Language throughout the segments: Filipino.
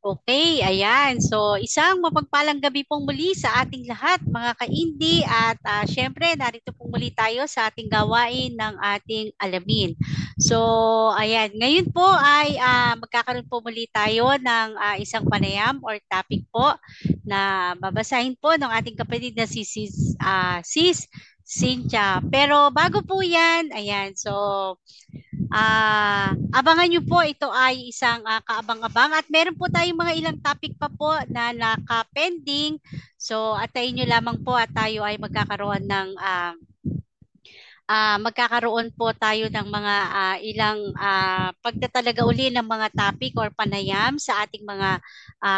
Okay, ayan. So, isang mapagpalang gabi pong muli sa ating lahat, mga ka-indi. At syempre, narito pong muli tayo sa ating gawain ng ating alamin. So, ayan. Ngayon po ay magkakaroon po muli tayo ng isang panayam or topic po na babasahin po ng ating kapatid na Sis Cynthia. Pero bago po yan, ayan. So, abangan nyo po, ito ay isang kaabang-abang at meron po tayong mga ilang topic pa po na naka-pending. So, atayin nyo lamang po at tayo ay magkakaroon po tayo ng mga ilang pagtatalaga uli ng mga topic or panayam sa ating mga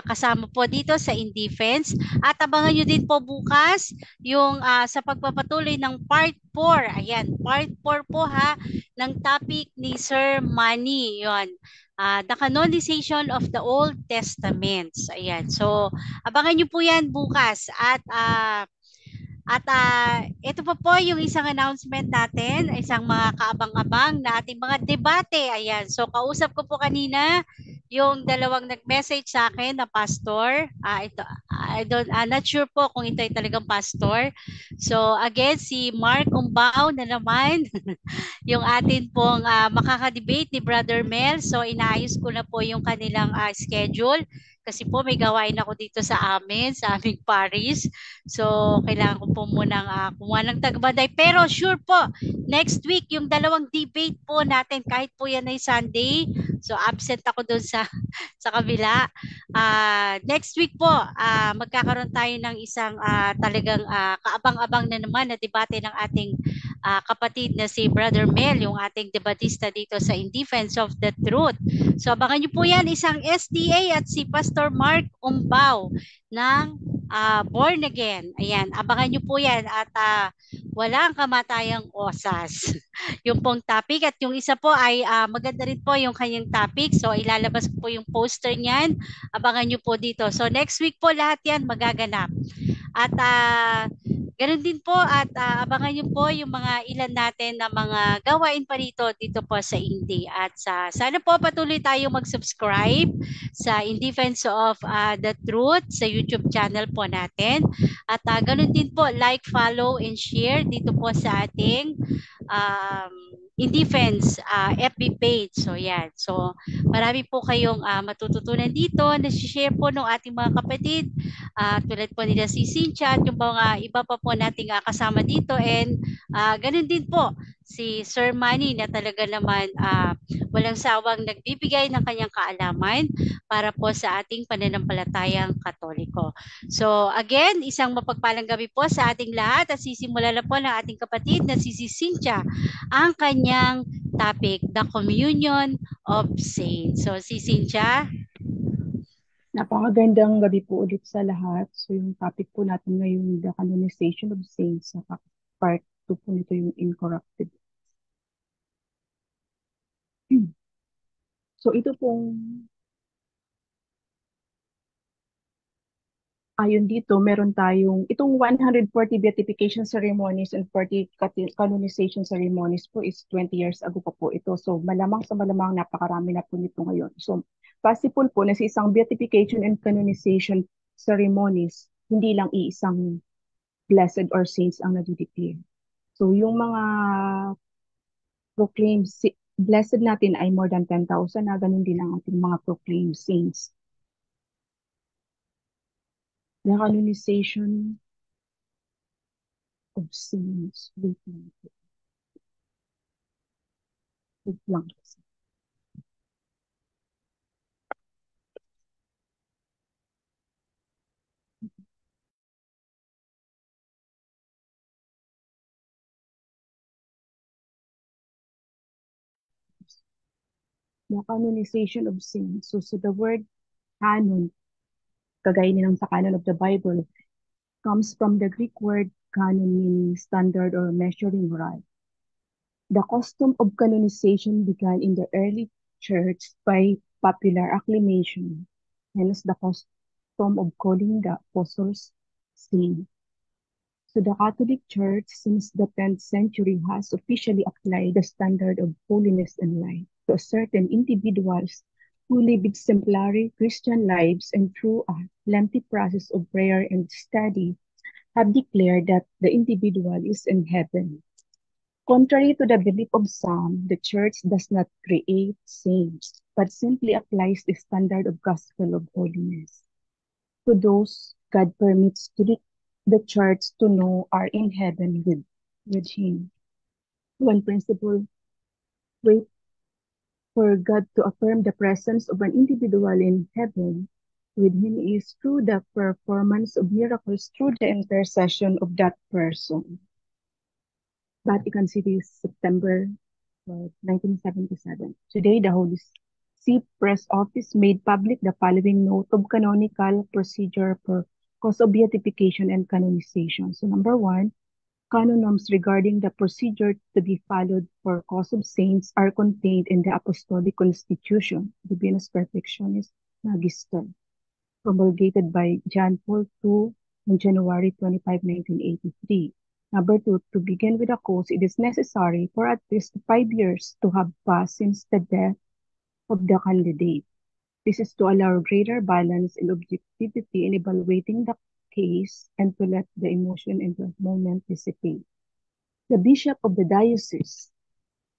kasama po dito sa In Defense. At abangan nyo din po bukas yung sa pagpapatuloy ng part 4. Ayan, part 4 po ha ng topic ni Sir Manny. Yon. The canonization of the Old Testaments. Ayan. So, abangan nyo po yan bukas. At ito pa po yung isang announcement natin, isang mga kaabang-abang na ating mga debate. Ayan. So kausap ko po kanina yung dalawang nag-message sa akin na pastor. Not sure po kung ito ay talagang pastor. So again, si Mark Umbao na naman yung atin pong makaka-debate ni Brother Mel. So inaayos ko na po yung kanilang schedule kasi po may gawain ako dito sa amin, sa aming parish. So, kailangan ko po munang kumuha ng tagbantay. Pero sure po, next week, yung dalawang debate po natin, kahit po yan ay Sunday, so absent ako doon sa kabila. Next week po, magkakaroon tayo ng isang talagang kaabang-abang na naman na debate ng ating kapatid na si Brother Mel, yung ating debatista dito sa In Defense of the Truth. So abangan niyo po yan, isang SDA at si Pastor Mark Umbao ng Born Again. Ayan, abangan niyo po yan at walang kamatayang osas. Yung pong topic at yung isa po ay maganda rin po yung kanyang topic. So ilalabas ko po yung poster niyan. Abangan niyo po dito. So next week po lahat yan magaganap. At ganun din po at abangan niyo po yung mga ilan natin na mga gawain pa dito po sa Indie. At sana po patuloy tayo mag-subscribe sa In Defense of the Truth sa YouTube channel po natin. At ganun din po, like, follow, and share dito po sa ating um, In Defense FB page. So yan. So marami po kayong matututunan dito na share po ng ating mga kapatid tulad po nila si Cynthia at yung mga iba pa po nating kasama dito and ganun din po si Sir Manny na talaga naman walang sawang nagbibigay ng kanyang kaalaman para po sa ating pananampalatayang Katoliko. So again, isang mapagpalang gabi po sa ating lahat at sisimula na po ng ating kapatid na si Cynthia ang kanyang topic, the Communion of Saints. So si Cynthia. Napakagandang gabi po ulit sa lahat. So yung topic po natin ngayon, the canonization of saints. Sa part 2 po nito yung incorrupted. So ito pong, ayon dito, meron tayong, itong 140 beatification ceremonies and 40 canonization ceremonies po is 20 years ago pa po ito. So malamang sa malamang napakarami na po nito ngayon. So possible po na sa isang beatification and canonization ceremonies, hindi lang iisang blessed or saints ang nadideclare. So yung mga proclaimed blessed natin ay more than 10,000 na ganun din ang ating mga proclaimed saints. The canonization of saints. Wait lang. Wait lang. The canonization of saints. So the word canon, kagaya nilang sa canon of the Bible, comes from the Greek word canon meaning standard or measuring rod. The custom of canonization began in the early church by popular acclamation, hence the custom of calling the apostles saints. So the Catholic Church since the 10th century has officially applied the standard of holiness and life to certain individuals who live exemplary Christian lives and through a lengthy process of prayer and study have declared that the individual is in heaven. Contrary to the belief of some, the Church does not create saints, but simply applies the standard of gospel of holiness to those God permits to the Church to know are in heaven with Him. One principle way for God to affirm the presence of an individual in heaven with Him is through the performance of miracles through the intercession of that person. Vatican City, September 1977. Today, the Holy See Press Office made public the following note of canonical procedure for cause of beatification and canonization. So number one, canon norms regarding the procedure to be followed for cause of saints are contained in the Apostolic Constitution, Divinus Perfectionis Magister, promulgated by John Paul II on January 25, 1983. Number two, to begin with a cause, it is necessary for at least 5 years to have passed since the death of the candidate. This is to allow greater balance and objectivity in evaluating the case and to let the emotion in the moment dissipate. The bishop of the diocese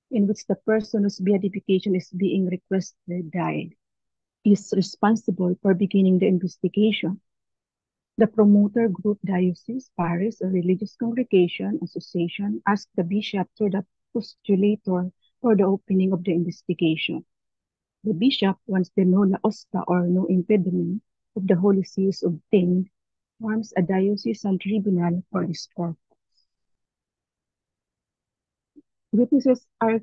in which the person whose beatification is being requested died is responsible for beginning the investigation. The promoter group, diocese, parish, or religious congregation, association asks the bishop through the postulator for the opening of the investigation. The bishop, once the nulla osta or no impediment of the Holy See is obtained, forms a diocesan tribunal for this purpose. Witnesses are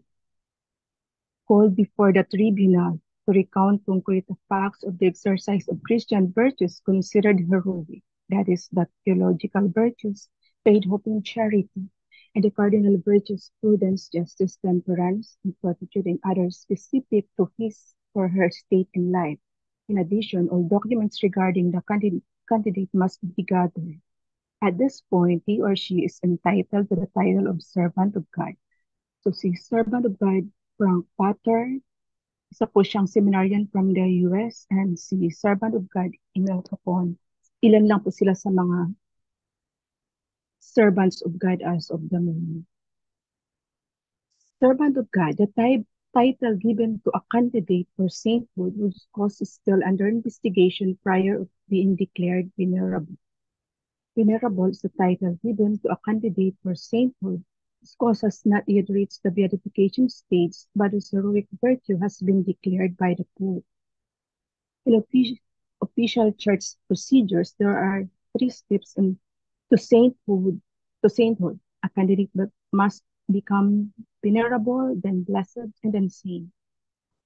called before the tribunal to recount concrete facts of the exercise of Christian virtues considered heroic, that is, the theological virtues, faith, hope, and charity, and the cardinal virtues, prudence, justice, temperance, and fortitude, and others specific to his or her state in life. In addition, all documents regarding the candidate must be gathered. At this point, he or she is entitled to the title of servant of God. So si servant of God, Frank Potter, isa po siyang seminarian from the US, and si servant of God, Emil Capon. Ilan lang po sila sa mga servants of God as of the moment. Servant of God, the title given to a candidate for sainthood whose cause is still under investigation prior to being declared venerable. Venerable is the title given to a candidate for sainthood whose cause has not yet reached the beatification stage, but whose heroic virtue has been declared by the Pope. In official church procedures, there are 3 steps to sainthood. To sainthood, a candidate must become venerable, then blessed, and then saint.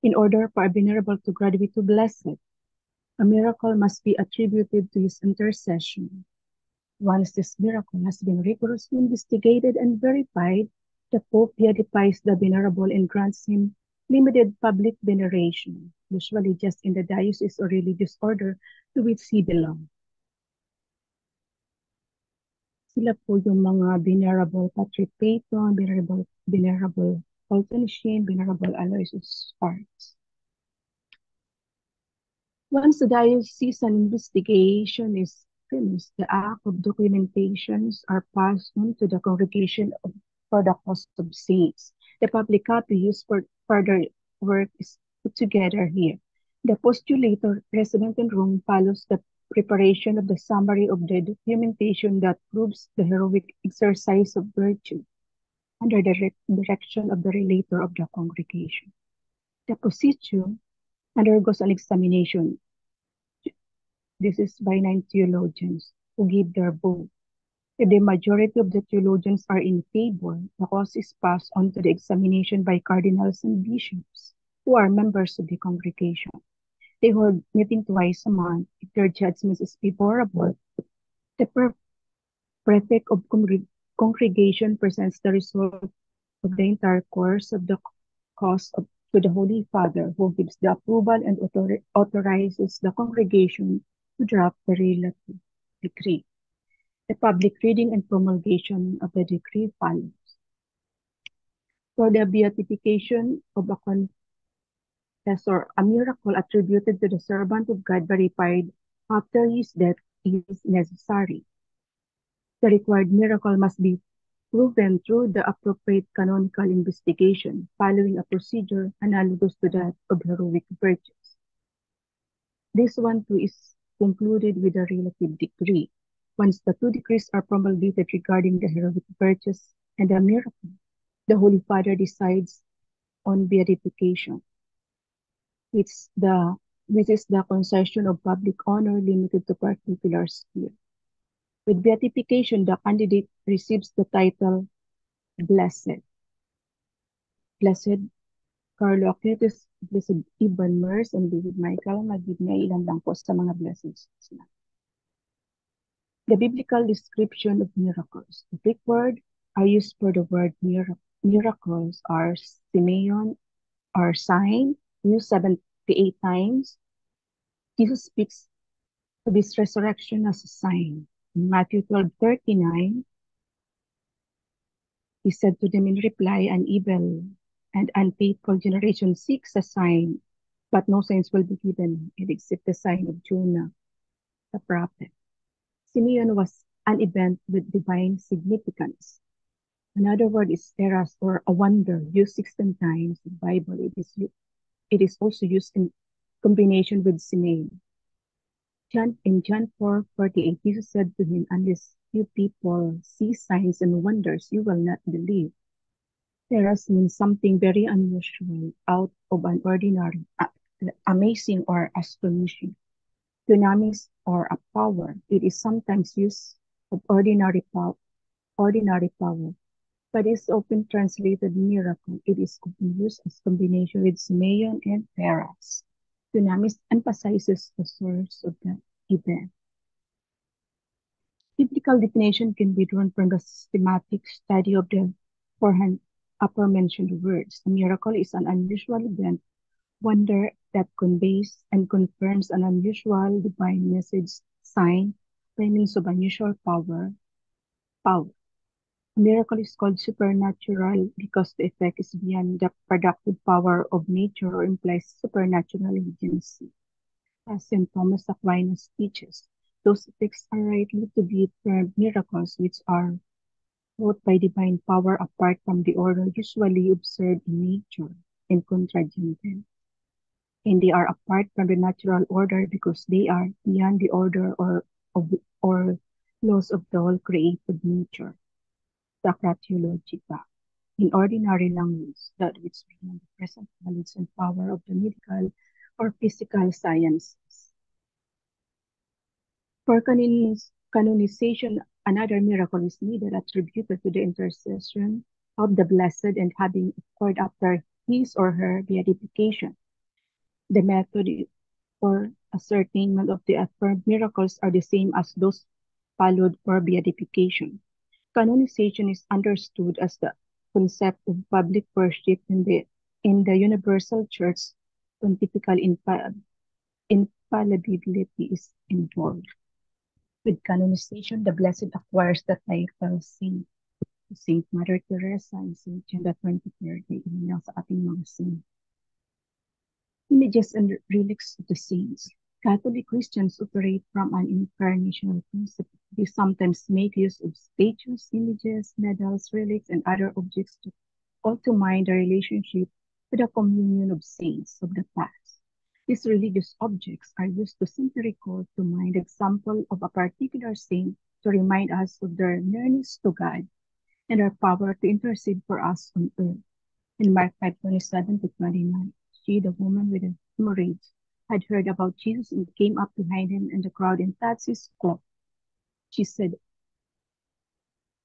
In order for a venerable to graduate to blessed, a miracle must be attributed to his intercession. Once this miracle has been rigorously investigated and verified, the Pope beatifies the venerable and grants him limited public veneration, usually just in the diocese or religious order to which he belongs. Sila po yung mga Venerable Patrick Peyton, Venerable Fulton Sheen, Venerable Aloysius Sparks. Once the diocesan investigation is finished, the act of documentations are passed on to the congregation for the cause of saints. The public copy used for further work is put together here. The postulator resident in Rome follows the preparation of the summary of the documentation that proves the heroic exercise of virtue under the direction of the relator of the congregation. The procedure undergoes an examination. This is by 9 theologians who give their vote. If the majority of the theologians are in favor, the cause is passed on to the examination by cardinals and bishops, who are members of the congregation. They hold meeting twice a month. If their judgment is favorable, the prefect of congregation presents the result of the entire course of the cause to the Holy Father, who gives the approval and authorizes the congregation to draft the relative decree. The public reading and promulgation of the decree follows. For the beatification of a Yes, or a miracle attributed to the servant of God verified after his death is necessary. The required miracle must be proven through the appropriate canonical investigation, following a procedure analogous to that of heroic virtues. This one too is concluded with a relative decree. Once the two decrees are promulgated regarding the heroic virtues and the miracle, the Holy Father decides on beatification. It's the This is the concession of public honor limited to particular sphere. With beatification, the candidate receives the title Blessed. Blessed Carlo Acutis, Blessed Iban Mers, and David Michael. Mag-give niya ilan lang po sa mga blessings na. The biblical description of miracles. The Greek word are used for the word miracles are Simeon or sign, used 78 times. Jesus speaks of his resurrection as a sign. In Matthew 12:39, he said to them in reply, an evil and unfaithful generation seeks a sign, but no signs will be given except the sign of Jonah, the prophet. Simeon was an event with divine significance. Another word is eras or a wonder, used 16 times in the Bible. It is also used in combination with Simeon. In John 4:48, Jesus said to him, unless you people see signs and wonders, you will not believe. Eras means something very unusual, out of an ordinary, amazing or astonishing. Dunamis or a power. It is sometimes used of ordinary power, but is often translated miracle. It is often used as combination with Simeon and Peras. Dunamis emphasizes the source of the event. Biblical definition can be drawn from the systematic study of the aforementioned words. A miracle is an unusual event, wonder that conveys and confirms an unusual divine message, sign, by means of unusual power. A miracle is called supernatural because the effect is beyond the productive power of nature or implies supernatural agency. As St. Thomas Aquinas teaches, those effects are rightly to be termed miracles which are wrought by divine power apart from the order usually observed in nature and contradicted. And they are apart from the natural order because they are beyond the order or laws of the whole created nature. Sacra Theologica. In ordinary language, that which beyond the present knowledge and power of the medical or physical sciences. For canonization, another miracle is needed attributed to the intercession of the blessed and having occurred after his or her beatification. The method for ascertainment of the affirmed miracles are the same as those followed for beatification. Canonization is understood as the concept of public worship in the universal church. Pontifical infallibility is involved. With canonization, the blessed acquires the title saint. Saint Mother Teresa and Saint John the 23rd ay ilang sa ating mga saint. Images and relics of the saints. Catholic Christians operate from an incarnational principle. They sometimes make use of statues, images, medals, relics, and other objects to all to mind the relationship with the communion of saints of the past. These religious objects are used to simply recall to mind the example of a particular saint to remind us of their nearness to God and their power to intercede for us on earth. In Mark 5:27-29, she, the woman with the hemorrhage, had heard about Jesus and came up behind him in the crowd and touched his cloak. She said,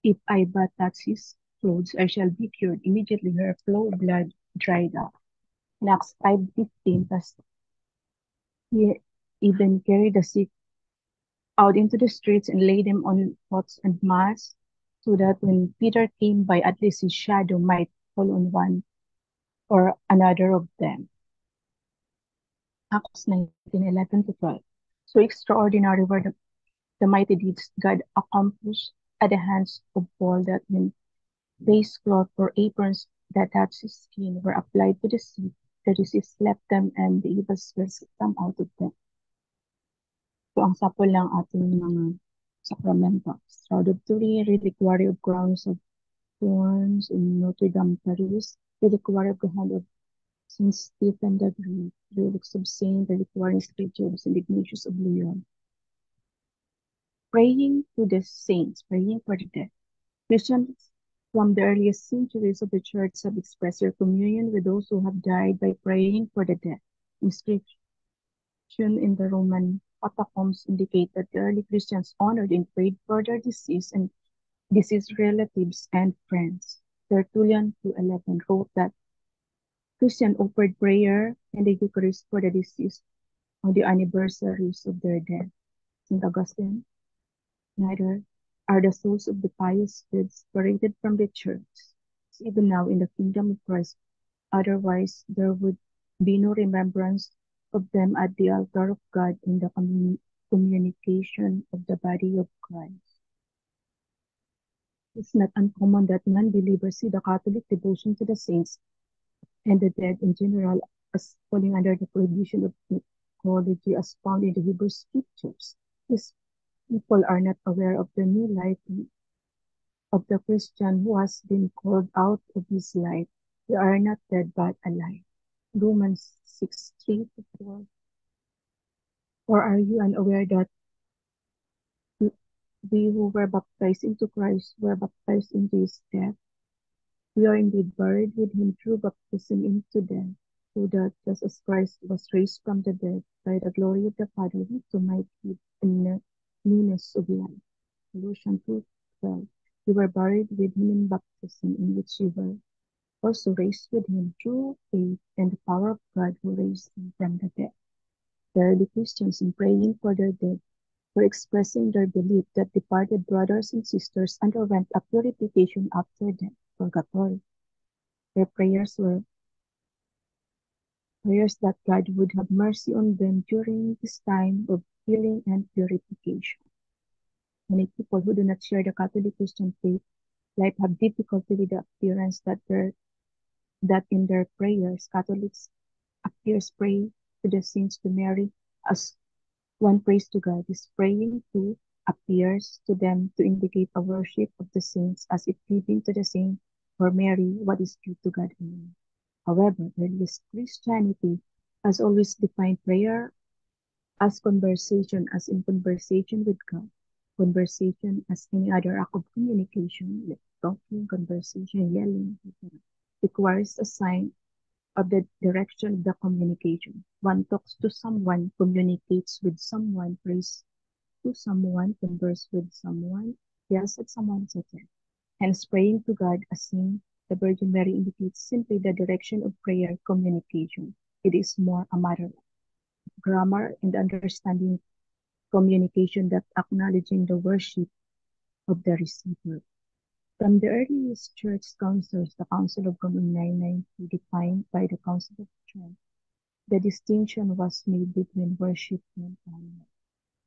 if I but touch his clothes, I shall be cured. Immediately her flow of blood dried up. In Acts 5:15, he even carried the sick out into the streets and laid them on cots and mats, so that when Peter came by, at least his shadow might fall on one or another of them. Acts 19:11-12. So extraordinary were the mighty deeds God accomplished at the hands of Paul, that when face cloth or aprons that touched his skin were applied to the sick, The disease left them and the evil spirits come out of them. So, ang sapol ng ating mga sakramento. Shroud of Turin, reliquary of crowns of thorns in Notre Dame, Paris, reliquary of the hand of Saint Stephen the Great, relics of Saint, reliquary statue of Saint Ignatius of Lyon. Praying to the saints, praying for the dead. Christians from the earliest centuries of the Church have expressed their communion with those who have died by praying for the dead. Inscription in the Roman catacombs indicate that the early Christians honored and prayed for their deceased relatives and friends. Tertullian 2:11 wrote that Christians offered prayer and the Eucharist for the deceased on the anniversaries of their death. St. Augustine, neither are the souls of the pious dead separated from the church, even now in the kingdom of Christ. Otherwise, there would be no remembrance of them at the altar of God in the communication of the body of Christ. It's not uncommon that non-believers see the Catholic devotion to the saints and the dead in general as falling under the prohibition of necrology as found in the Hebrew Scriptures. These people are not aware of the new life of the Christian who has been called out of his life. They are not dead but alive. Romans 6:3-4. Or are you unaware that we who were baptized into Christ were baptized into his death? We are indeed buried with him through baptism into death, so that just as Christ was raised from the dead by the glory of the Father, we too might live in the newness of life. Colossians 2:12. We were buried with him in baptism, in which we were also raised with him through faith and the power of God who raised him from the dead. The early Christians, in praying for their dead, were expressing their belief that departed brothers and sisters underwent a purification after death, purgatory. Their prayers were prayers that God would have mercy on them during this time of healing and purification. Many people who do not share the Catholic Christian faith life have difficulty with the appearance that in their prayers Catholics appears pray to the saints to Mary as one prays to God. This praying to appears to them to indicate a worship of the saints as if giving to the saint or Mary what is due to God alone. However, earliest Christianity has always defined prayer as conversation, as in conversation with God. Conversation as any other act of communication, like talking, conversation, yelling, etc., requires a sign of the direction of the communication. One talks to someone, communicates with someone, prays to someone, converse with someone, yells at someone, etc. Hence, praying to God as Saint the Virgin Mary indicates simply the direction of prayer communication. It is more a matter of grammar and understanding communication that acknowledging the worship of the receiver. From the earliest church councils, the Council of Rome in 990, defined by the Council of Trent, the distinction was made between worship and honor.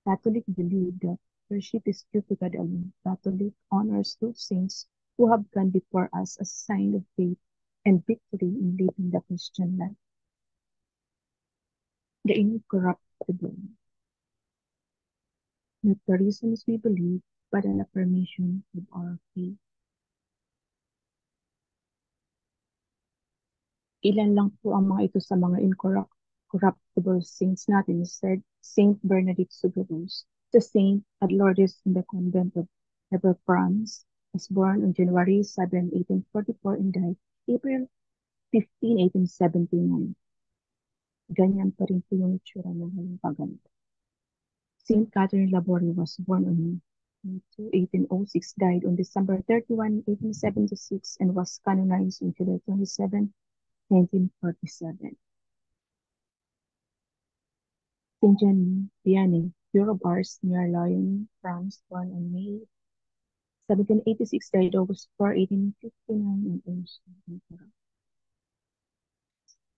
Catholic believe that worship is due to God alone. Catholic honors those saints who have gone before us as a sign of faith and victory in living the Christian life. The incorruptible. Not the reasons we believe, but an affirmation of our faith. Ilan lang po ang mga ito sa mga incorruptible saints natin, said Saint Bernadette Soubirous, the saint at Lourdes in the convent of Ever France, was born on January 7, 1844 and died April 15, 1879. Ganyan pa rin po yung itsura ng kanyang paganda. Saint Catherine Laborie was born on 1806, died on December 31, 1876, and was canonized on July 27, 1947. Saint Jean Vianney, Bureau of Arts near Lyon, France, born on May 1786, died August 4, 1859, and aged 74.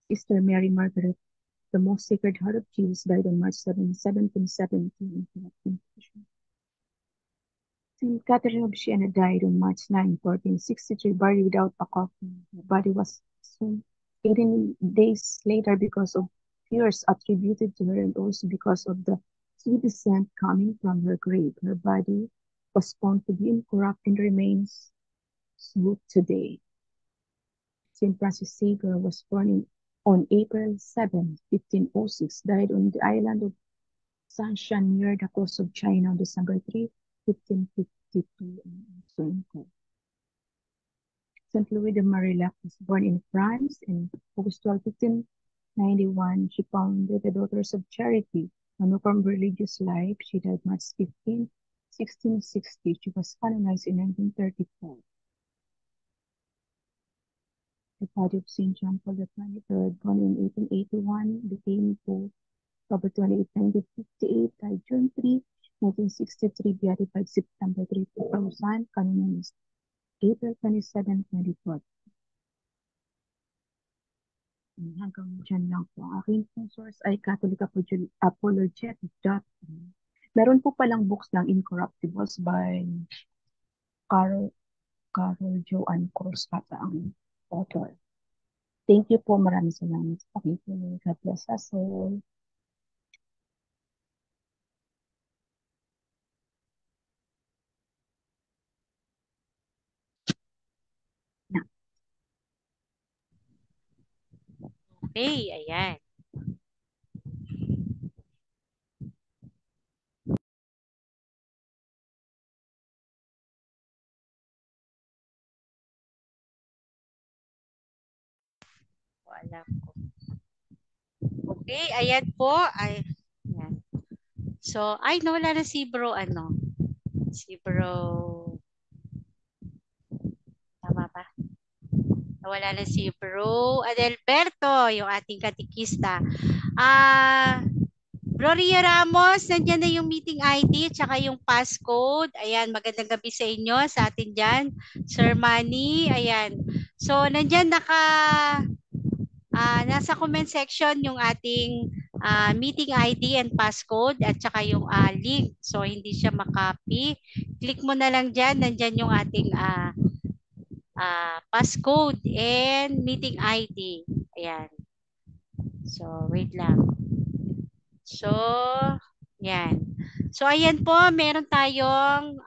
Sister Mary Margaret, the Most Sacred Heart of Jesus, died on March 7, 1717, in Saint Catherine of Siena died on March 9, 1463, buried without a coffin. Her body was soon 18 days later, because of fears attributed to her and also because of the sweet scent coming from her grave, her body was found to be incorrupt and remains so today. St. Francis Xavier was born on April 7, 1506, died on the island of Sanshan near the coast of China on December 3, 1552, and also in Cook. Saint Louis de Marillac was born in France in August 12, 1591. She founded the Daughters of Charity, a newborn religious life. She died March 15, 1660. She was canonized in 1934. The body of St. John Paul III, born in 1881, became Pope October 28, 1958, died June 3, 1963, beatified September 3, 2000, canonized April 27, 2012. Hanggang dyan lang po. Ang aking pong source ay catholicapologetic.com. Meron po palang books ng Incorruptibles by Carol Joanne Cruz ata ang author. Thank you po. Maraming salamat sa pakikinig. God bless us all. Okay, ayan. Alam ko. Okay, ayan po. Ay, ayan. So, ay, nawala na si bro, ano? Si bro, tama ba? Nawala na si bro Adelberto, yung ating katikista. Bro Rio Ramos, nandiyan na yung meeting ID tsaka yung passcode. Ayan, magandang gabi sa inyo, sa atin dyan. Sir Manny, ayan. So, nandiyan nasa comment section yung ating meeting ID and passcode at saka yung link. So, hindi siya makopy. Click mo na lang dyan. Nandyan yung ating passcode and meeting ID. Ayan. So, wait lang. So, yan. So, ayan po, meron tayong,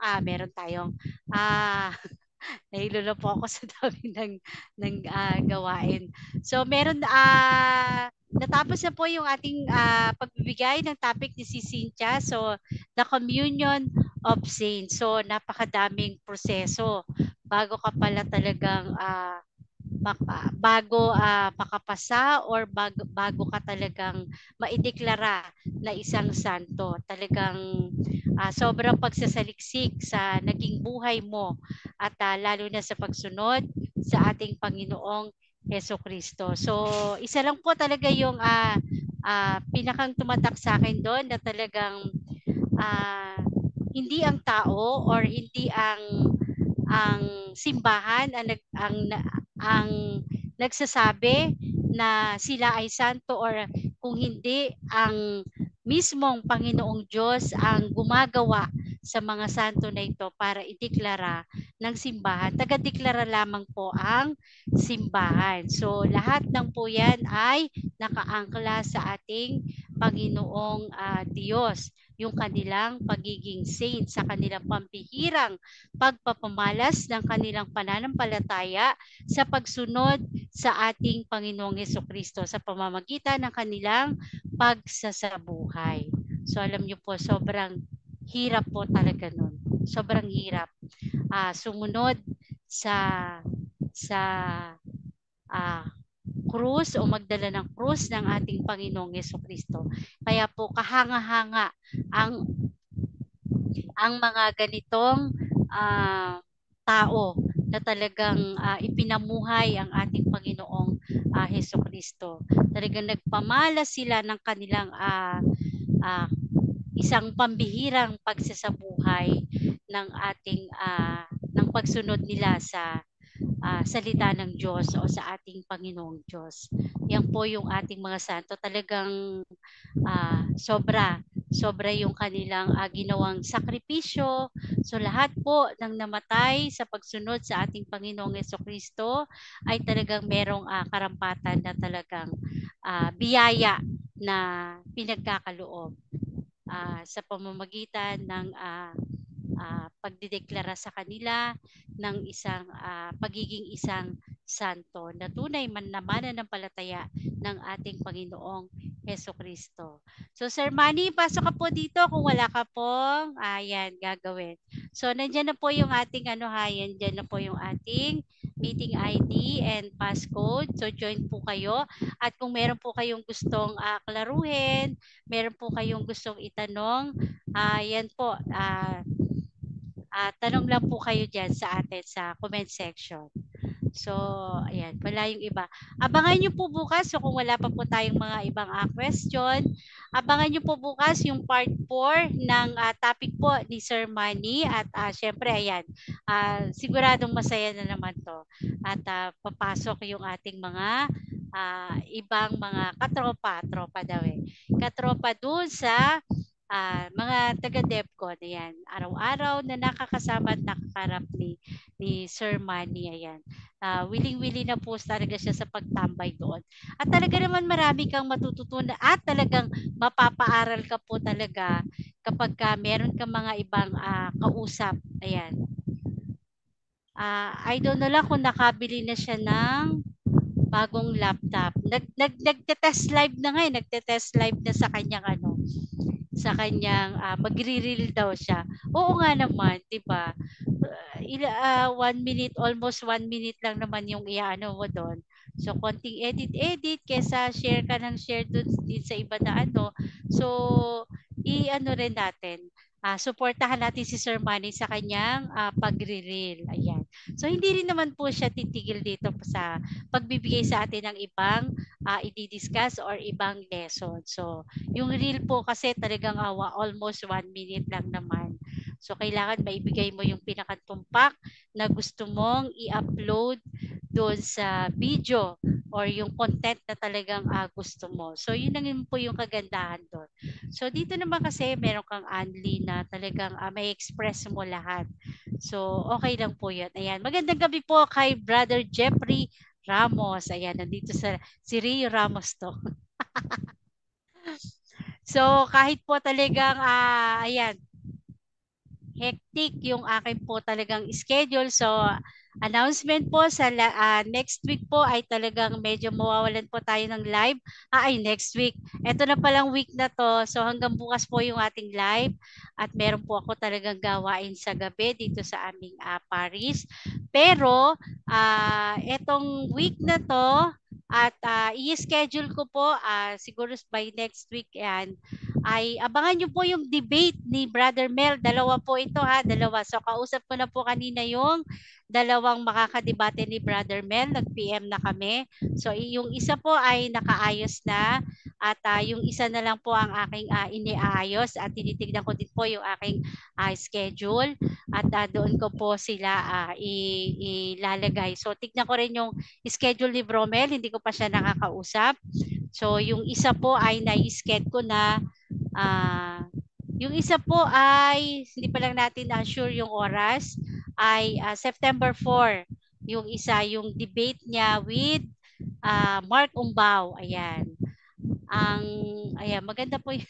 nahilolo po ako sa dami ng gawain. So, natapos na po yung ating pagbibigay ng topic ni si Cynthia. So, the communion of saints. So, napakadaming proseso bago ka pala talagang bago makapasa or bago ka talagang maideklara na isang santo. Talagang sobrang pagsasaliksik sa naging buhay mo at lalo na sa pagsunod sa ating Panginoong Heso Kristo. So, isa lang po talaga yung pinakang tumatak sa akin doon na talagang hindi ang tao or hindi ang simbahan ang nagsasabi na sila ay santo or kung hindi ang mismong Panginoong Diyos ang gumagawa sa mga santo na ito para ideklara ng simbahan. Taga-deklara lamang po ang simbahan. So lahat ng po yan ay nakaangkla sa ating Panginoong Diyos, yung kanilang pagiging saint sa kanilang pampihirang pagpapamalas ng kanilang pananampalataya sa pagsunod sa ating Panginoong Hesukristo sa pamamagitan ng kanilang pagsasabuhay. So alam niyo po, sobrang hirap po talaga nun. Sobrang hirap. Sumunod sa krus o magdala ng krus ng ating Panginoong Hesukristo. Kaya po kahanga-hanga ang mga ganitong tao na talagang ipinamuhay ang ating Panginoong Hesukristo. Talagang nagpamalas sila ng kanilang isang pambihirang pagsasabuhay ng ating ng pagsunod nila sa salita ng Diyos o sa ating Panginoong Diyos. Yan po yung ating mga santo. Talagang sobra sobra yung kanilang ginawang sakripisyo. So lahat po ng namatay sa pagsunod sa ating Panginoong Jesucristo ay talagang merong karampatan na talagang biyaya na pinagkakaloob sa pamamagitan ng pagdideklara sa kanila ng isang pagiging isang santo na tunay man na mananampalataya ng ating Panginoong Heso Kristo. So Sir Manny, pasok ka po dito kung wala ka pong ayan gagawin. So nandiyan na po yung ating dyan na po yung ating meeting ID and passcode. So join po kayo at kung meron po kayong gustong klaruhin, meron po kayong gustong itanong, yan po tanong lang po kayo dyan sa atin sa comment section. So, ayan, wala yung iba. Abangan nyo po bukas, so kung wala pa po tayong mga ibang question, abangan nyo po bukas yung part 4 ng topic po ni Sir Manny. At syempre, ayan, siguradong masaya na naman to. At papasok yung ating mga ibang mga tropa daw katropa dun sa mga taga-DepCon, ayan, araw-araw na nakakasama at nakakarap ni Sir Manny, ayan. Willing-willing na po talaga siya sa pagtambay doon. At talaga naman marami kang matututunan at talagang mapapaaral ka po talaga kapag meron kang mga ibang kausap. Ayan. I don't know lang kung nakabili na siya ng bagong laptop. Nagte-test live na nga nagte-test live na sa kanyang sa kanyang magre-reel daw siya. Oo nga naman, 'di ba? 1 minute, almost 1 minute lang naman yung iaano mo doon. So konting edit kesa share ka ng share doon din sa iba na So i-ano rin natin. Suportahan natin si Sir Manny sa kanyang pagre-reel. Ayan. So hindi rin naman po siya titigil dito sa pagbibigay sa atin ng ibang i-discuss or ibang lesson. So yung reel po kasi talagang almost 1 minute lang naman. So kailangan maibigay mo yung pinakatumpak na gusto mong i-upload doon sa video or yung content na talagang gusto mo. So yun lang po yung kagandahan doon. So dito naman kasi meron kang only na talagang may express mo lahat. So okay lang po yun. Ayan. Magandang gabi po kay Brother Jeffrey Ramos. Ayan, nandito si Rio Ramos to. So kahit po talagang ayan, hectic yung akin po talagang schedule. So, announcement po sa next week po ay talagang medyo mawawalan po tayo ng live. Next week. Ito na palang week na to. So, hanggang bukas po yung ating live. At meron po ako talagang gawain sa gabi dito sa aming Paris. Pero, etong week na to, at i-schedule ko po siguro by next week yan ay abangan nyo po yung debate ni Brother Mel. Dalawa po ito dalawa. So kausap ko na po kanina yung dalawang makakadebate ni Brother Mel. Nag-PM na kami. So yung isa po ay nakaayos na at yung isa na lang po ang aking iniaayos at tinitignan ko din po yung aking schedule at doon ko po sila ilalagay. So tignan ko rin yung schedule ni Bromel, hindi ko pa siya nakakausap. So yung isa po ay na-schedule ko na yung isa po ay hindi pa lang natin sure yung oras ay September 4. Yung isa yung debate niya with Mark Umbao. Ayan. Ayan, maganda po yung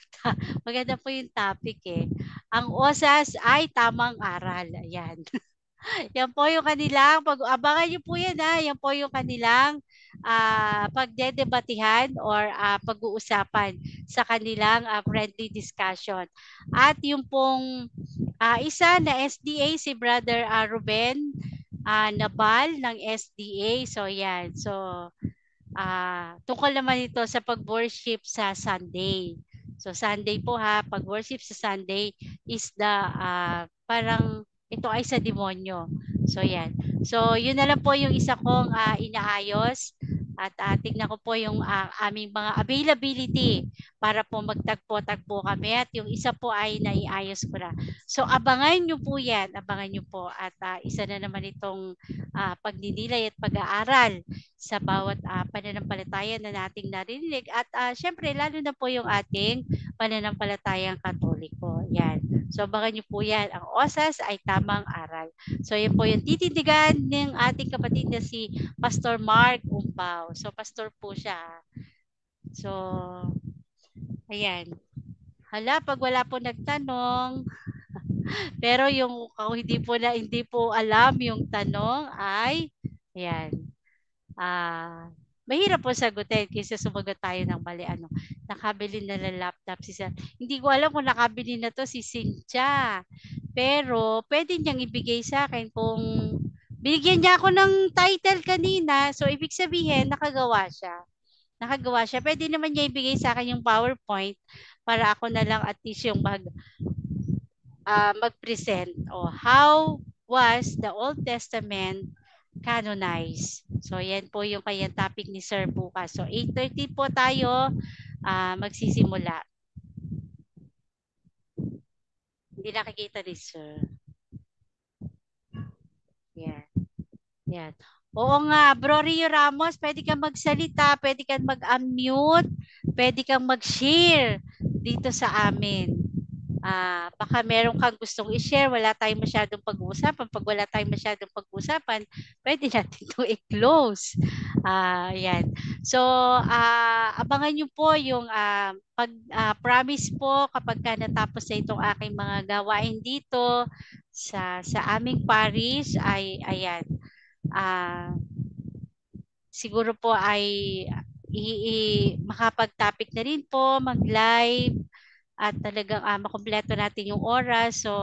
maganda po yung topic Ang OSAS ay tamang aral. Ayan. Yan po yung kanilang, abangan nyo po yan yan po yung kanilang pagdedebatihan or pag-uusapan sa kanilang friendly discussion. At yung pong isa na SDA, si Brother Ruben Nabal ng SDA. So yan, so tungkol naman ito sa pag-worship sa Sunday. So Sunday po pag-worship sa Sunday is the parang ito ay sa demonyo. So yan. So yun na lang po yung isa kong inaayos At tignan ko po yung aming mga availability para po magtagpo-tagpo kami. At yung isa po ay naiayos ko na. So abangan nyo po yan. Abangan nyo po. At isa na naman itong pagdidilay at pag-aaral sa bawat pananampalataya na nating narinig. At syempre, lalo na po yung ating pananampalatayang Katoliko. Yan. So abangan nyo po yan. Ang OSAS ay tamang aral. So yan po yung titindigan ng ating kapatid na si Pastor Mark Umpaw. So pastor po siya. So ayan. Hala, pag wala po nagtanong, pero yung hindi po alam yung tanong ay ayan. Mahirap po sagutin kaysa sumagot tayo ng mali. Nakabili na ng laptop si Sir. Hindi ko alam kung nakabili na to si Cynthia. Pero pwede niyang ibigay sa akin kung binigyan niya ako ng title kanina. So ibig sabihin nakagawa siya. Nakagawa siya. Pwede naman niya ibigay sa akin yung PowerPoint para ako na lang at least yung mag-present. How was the Old Testament canonized? So yan po yung kayang topic ni Sir bukas. So 8:30 po tayo magsisimula. Hindi nakikita ni Sir. Yan. Yan. Oo nga, Bro Rio Ramos, pwede kang magsalita, pwede kang mag-unmute, pwede kang mag-share dito sa amin. Baka meron kang gustong i-share, wala tayong masyadong pag-uusapan. Pag wala tayong masyadong pag-uusapan, pwede natin itong i-close. Yan. So, abangan nyo po yung promise po kapag natapos na itong aking mga gawain dito sa aming parish ay ayan. Siguro po ay makapag-topic na rin po, mag-live at talagang makumpleto natin yung oras. So,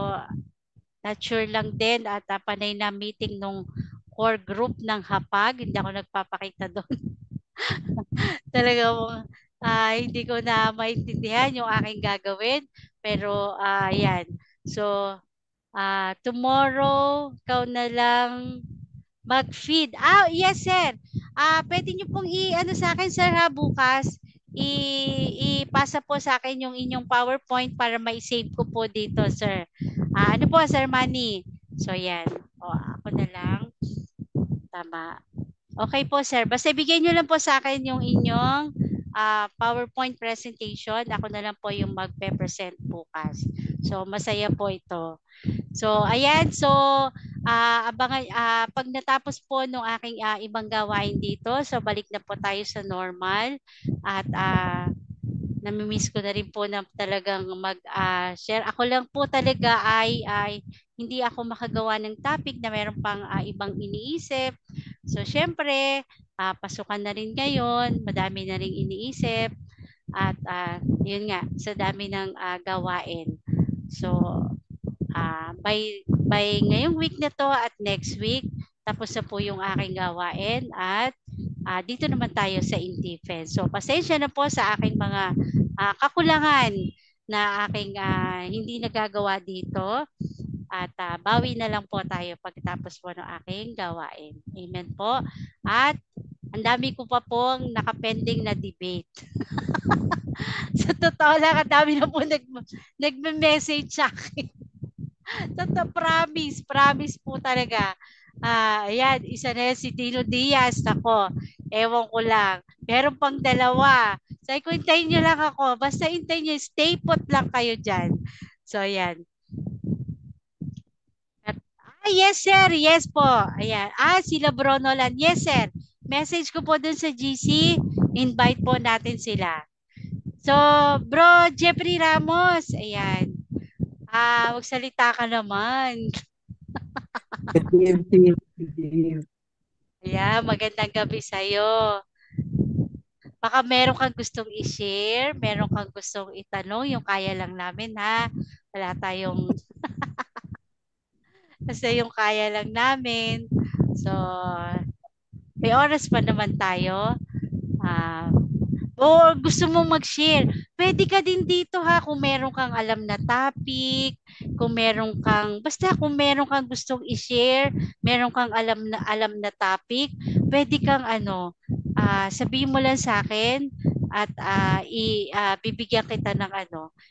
not sure lang din at panay na meeting nung core group ng Hapag. Hindi ako nagpapakita doon. Talagang hindi ko na maintindihan yung aking gagawin. Pero, yan. So, tomorrow, ikaw na lang mag-feed. Yes, sir. Pwede nyo pong sa akin, sir, bukas. Ipasa po sa akin yung inyong PowerPoint para ma-save ko po dito, sir. Ano po, Sir Manny? So, yan. Ako na lang. Tama. Okay po, sir. Basta bigay nyo lang po sa akin yung inyong PowerPoint presentation. Ako na lang po yung magpe-present bukas. So, masaya po ito. So, ayan. So, abangan, pag natapos po nung aking ibang gawain dito, so balik na po tayo sa normal. At namimiss ko na rin po na talagang mag-share. Ako lang po talaga ay hindi ako makagawa ng topic na meron pang ibang iniisip. So, syempre, pasukan na rin ngayon. Madami na rin iniisip. At yun nga, sa dami ng gawain. So, by ngayong week na to at next week, tapos na po yung aking gawain at dito naman tayo sa in defense. So pasensya na po sa aking mga kakulangan na aking hindi nagagawa dito at bawi na lang po tayo pagkatapos po ng aking gawain. Amen po. At ang dami ko pa pong nakapending na debate. Sa totoo lang, ang dami na po nagme-message sa akin. Promise po talaga. Ayan, isa na yan si Dino Diaz. Ako, ewan ko lang. Meron pang dalawa. Sabi ko, hintayin nyo lang ako. Basta hintayin nyo, stay put lang kayo dyan. So, ayan. At, yes, sir. Yes po. Ayan. Sila Bro Nolan. Yes, sir. Message ko po dun sa GC. Invite po natin sila. So, Bro Jeffrey Ramos. Ayan. Magsalita ka naman. Yeah, magandang gabi sa'yo. Baka meron kang gustong i-share, meron kang gustong itanong, yung kaya lang namin ha. Wala tayong basta yung kaya lang namin. So, may oras pa naman tayo. O gusto mo mag-share, pwede ka din dito ha kung meron kang alam na topic, kung meron kang, basta kung meron kang gustong i-share, meron kang alam na topic, pwede kang sabihin mo lang sa akin at bibigyan kita ng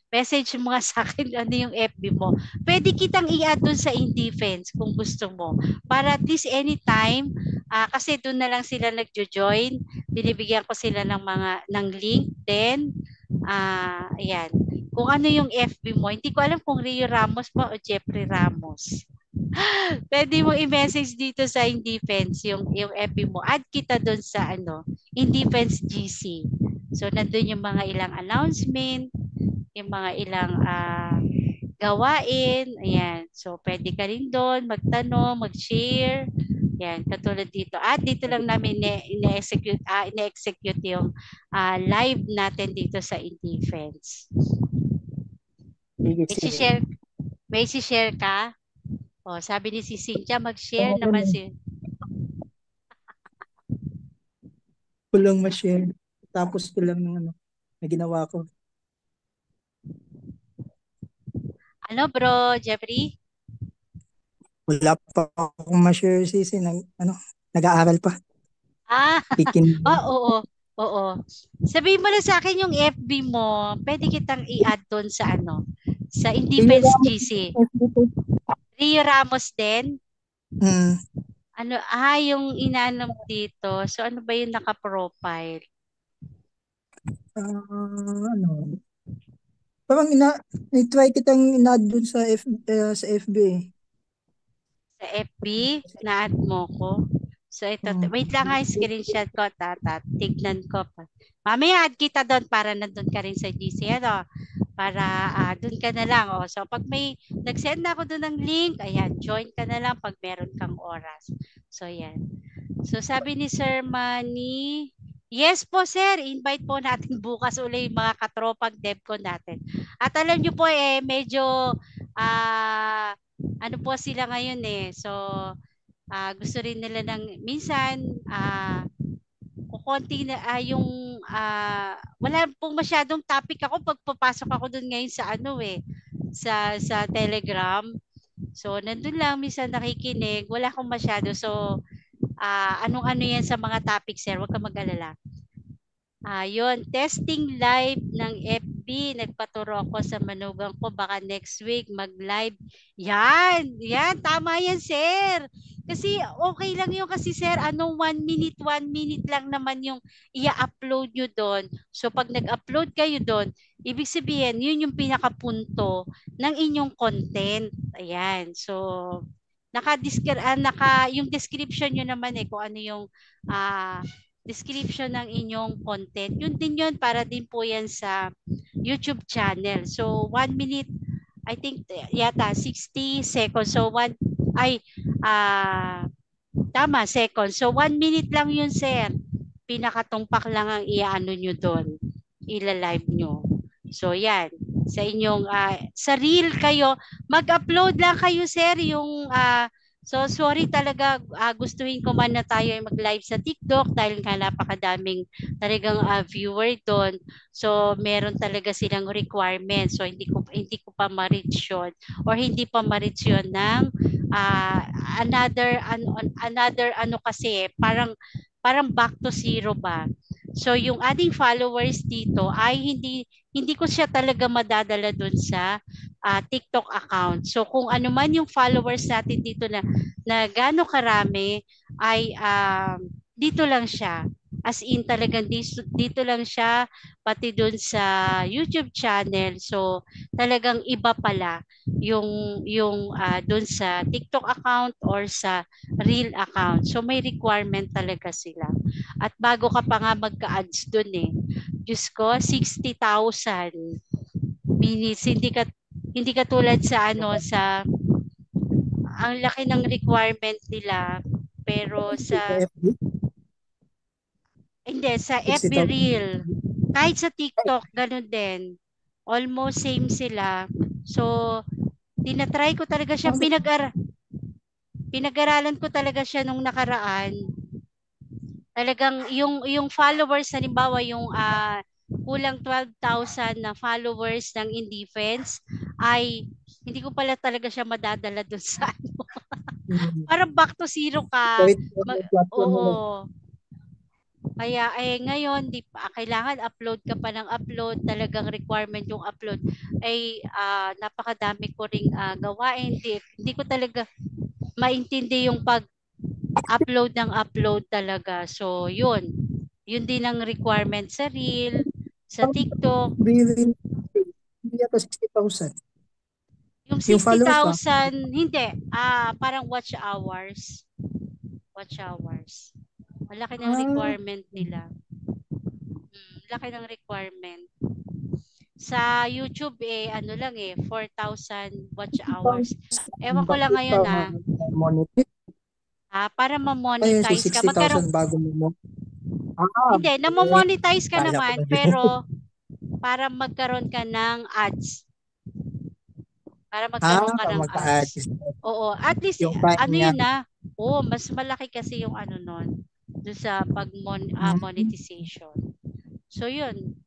message mo nga sa akin ano yung FB mo. Pwede kitang i-add dun sa InDefense kung gusto mo. Para at least anytime, kasi doon na lang sila nagjo-join, binibigyan ko sila ng link then ayan. Kung ano yung FB mo, hindi ko alam kung Rio Ramos ba o Jeffrey Ramos. Pwede mo i-message dito sa InDefense yung FB mo. Add kita doon sa InDefense GC. So nandun yung mga ilang announcement, yung mga ilang gawain. Ayan. So pwede ka rin doon magtanong, mag-share. Yan, katulad dito. At dito lang namin ine-execute yung live natin dito sa InDefense. Sige, May sige. share may share ka? Oh, sabi ni si Cynthia, mag-share naman si... Ko lang ma-share. Tapos ko lang ng na ginawa ko. Ano bro, Jeffrey? Wala pa akong ma-share sisi. Nag-aaral pa. Oo. Oo. Sabihin mo lang sa akin yung FB mo, pwede kitang i-add doon sa sa InDefense GC. Rio Ramos din? Yung inaanong dito. So ano ba yung naka-profile? Parang try kitang in-add dun sa FB. Sa FB? Na-add mo ko? So ito, wait lang ha, screenshot ko, tignan ko pa. Mamaya add kita doon para nandun ka rin sa GC, para doon ka na lang. So pag may nag-send na ako doon ng link, ayan, join ka na lang pag meron kang oras. So yan. So sabi ni Sir Manny, yes po sir, invite po natin bukas uli yung mga katropang DevCon natin. At alam nyo po medyo ano po sila ngayon so gusto rin nila ng minsan kukonti na yung wala pong masyadong topic ako pag papasok ako doon ngayon sa sa Telegram. So nandun lang minsan nakikinig, wala akong masyado. So anong-ano yan sa mga topic sir, huwag kang mag-alala. Yun, testing live ng FB. Nagpaturo ako sa manugang ko. Baka next week mag-live. Yan, tama yan, sir. Kasi okay lang yun kasi, sir, 1 minute lang naman yung i-upload nyo doon. So, pag nag-upload kayo doon, ibig sabihin, yun yung pinakapunto ng inyong content. Ayan. So, yung description nyo naman kung ano yung description ng inyong content. Yun din yun, para din po yan sa YouTube channel. So, 1 minute, I think, yata, 60 seconds. So, tama, seconds. So, 1 minute lang yun, sir. Pinakatungpak lang ang iaano nyo doon. Ila-live nyo. So, yan. Sa inyong, sa reel kayo, mag-upload lang kayo, sir, yung, so sorry talaga, gustuhin ko man na tayo ay mag-live sa TikTok dahil nga napakadaming talagang viewer doon. So meron talaga silang requirements. So hindi ko pa ma-reach yun or hindi pa ma-reach yun ng another kasi parang back to zero ba. So yung ating followers dito ay hindi ko siya talaga madadala doon sa TikTok account. So kung ano man yung followers natin dito na gaano karami ay dito lang siya. As in talagang dito lang siya pati doon sa YouTube channel. So talagang iba pala yung doon sa TikTok account or sa Reel account. So may requirement talaga sila. At bago ka pa nga magka-ads doon Diyos ko, 60,000 minutes. Hindi ka tulad sa sa ang laki ng requirement nila pero sa hindi sa FB Reel kahit sa TikTok ganun din, almost same sila. So tinatry ko talaga siya, pinag-aralan ko talaga siya nung nakaraan. Talagang yung followers, halimbawa yung kulang 12,000 na followers ng InDefense ay hindi ko pala talaga siya madadala doon sa Parang back to zero ka. Oo. Kaya ngayon kailangan upload ka pa ng upload, talagang requirement yung upload. Napakadami ko ring gawain. Hindi ko talaga maintindi yung pag-upload ng upload talaga. So yun. Yun din ang requirement sa Reel, sa TikTok. Really, hindi yata 60,000. Yung Yung followers ba? 60,000, hindi. Parang watch hours. Watch hours. Malaki ng Ah, requirement nila. Laki ng requirement. Sa YouTube ano lang 4,000 watch hours. 60,000 Ewan ko lang bago pa ngayon monetize. para Ayun, so ma-monetize ka. 60,000 bago mo. Hindi, Okay. na-monetize ka Kala ko naman na yun. pero para magkaroon ka ng ads. Para magkaroon ka Para ng magpa-add ads. Oo, at least yung time ano niya. yun mas malaki kasi yung ano nun doon sa monetization. So yun,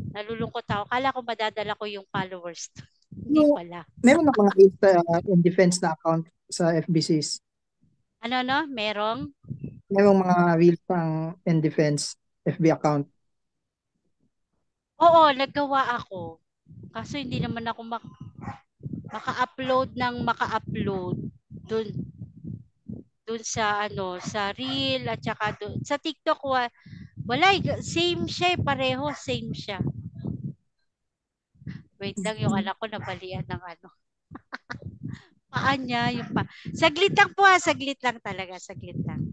nalulungkot ako. Kala ko madadala ko yung followers. Hindi So, pala. meron ng mga in defense na account sa FBCs. Ano? Merong? Merong mga real pang in defense FB account. Oo, naggawa ako. Kaso hindi naman ako maka-upload ng maka-upload dun sa sa Reel at saka dun sa TikTok wala same siya pareho same siya. Wait lang, yung anak ko nabalian ng paan niya yung saglit lang po saglit lang talaga, saglit lang.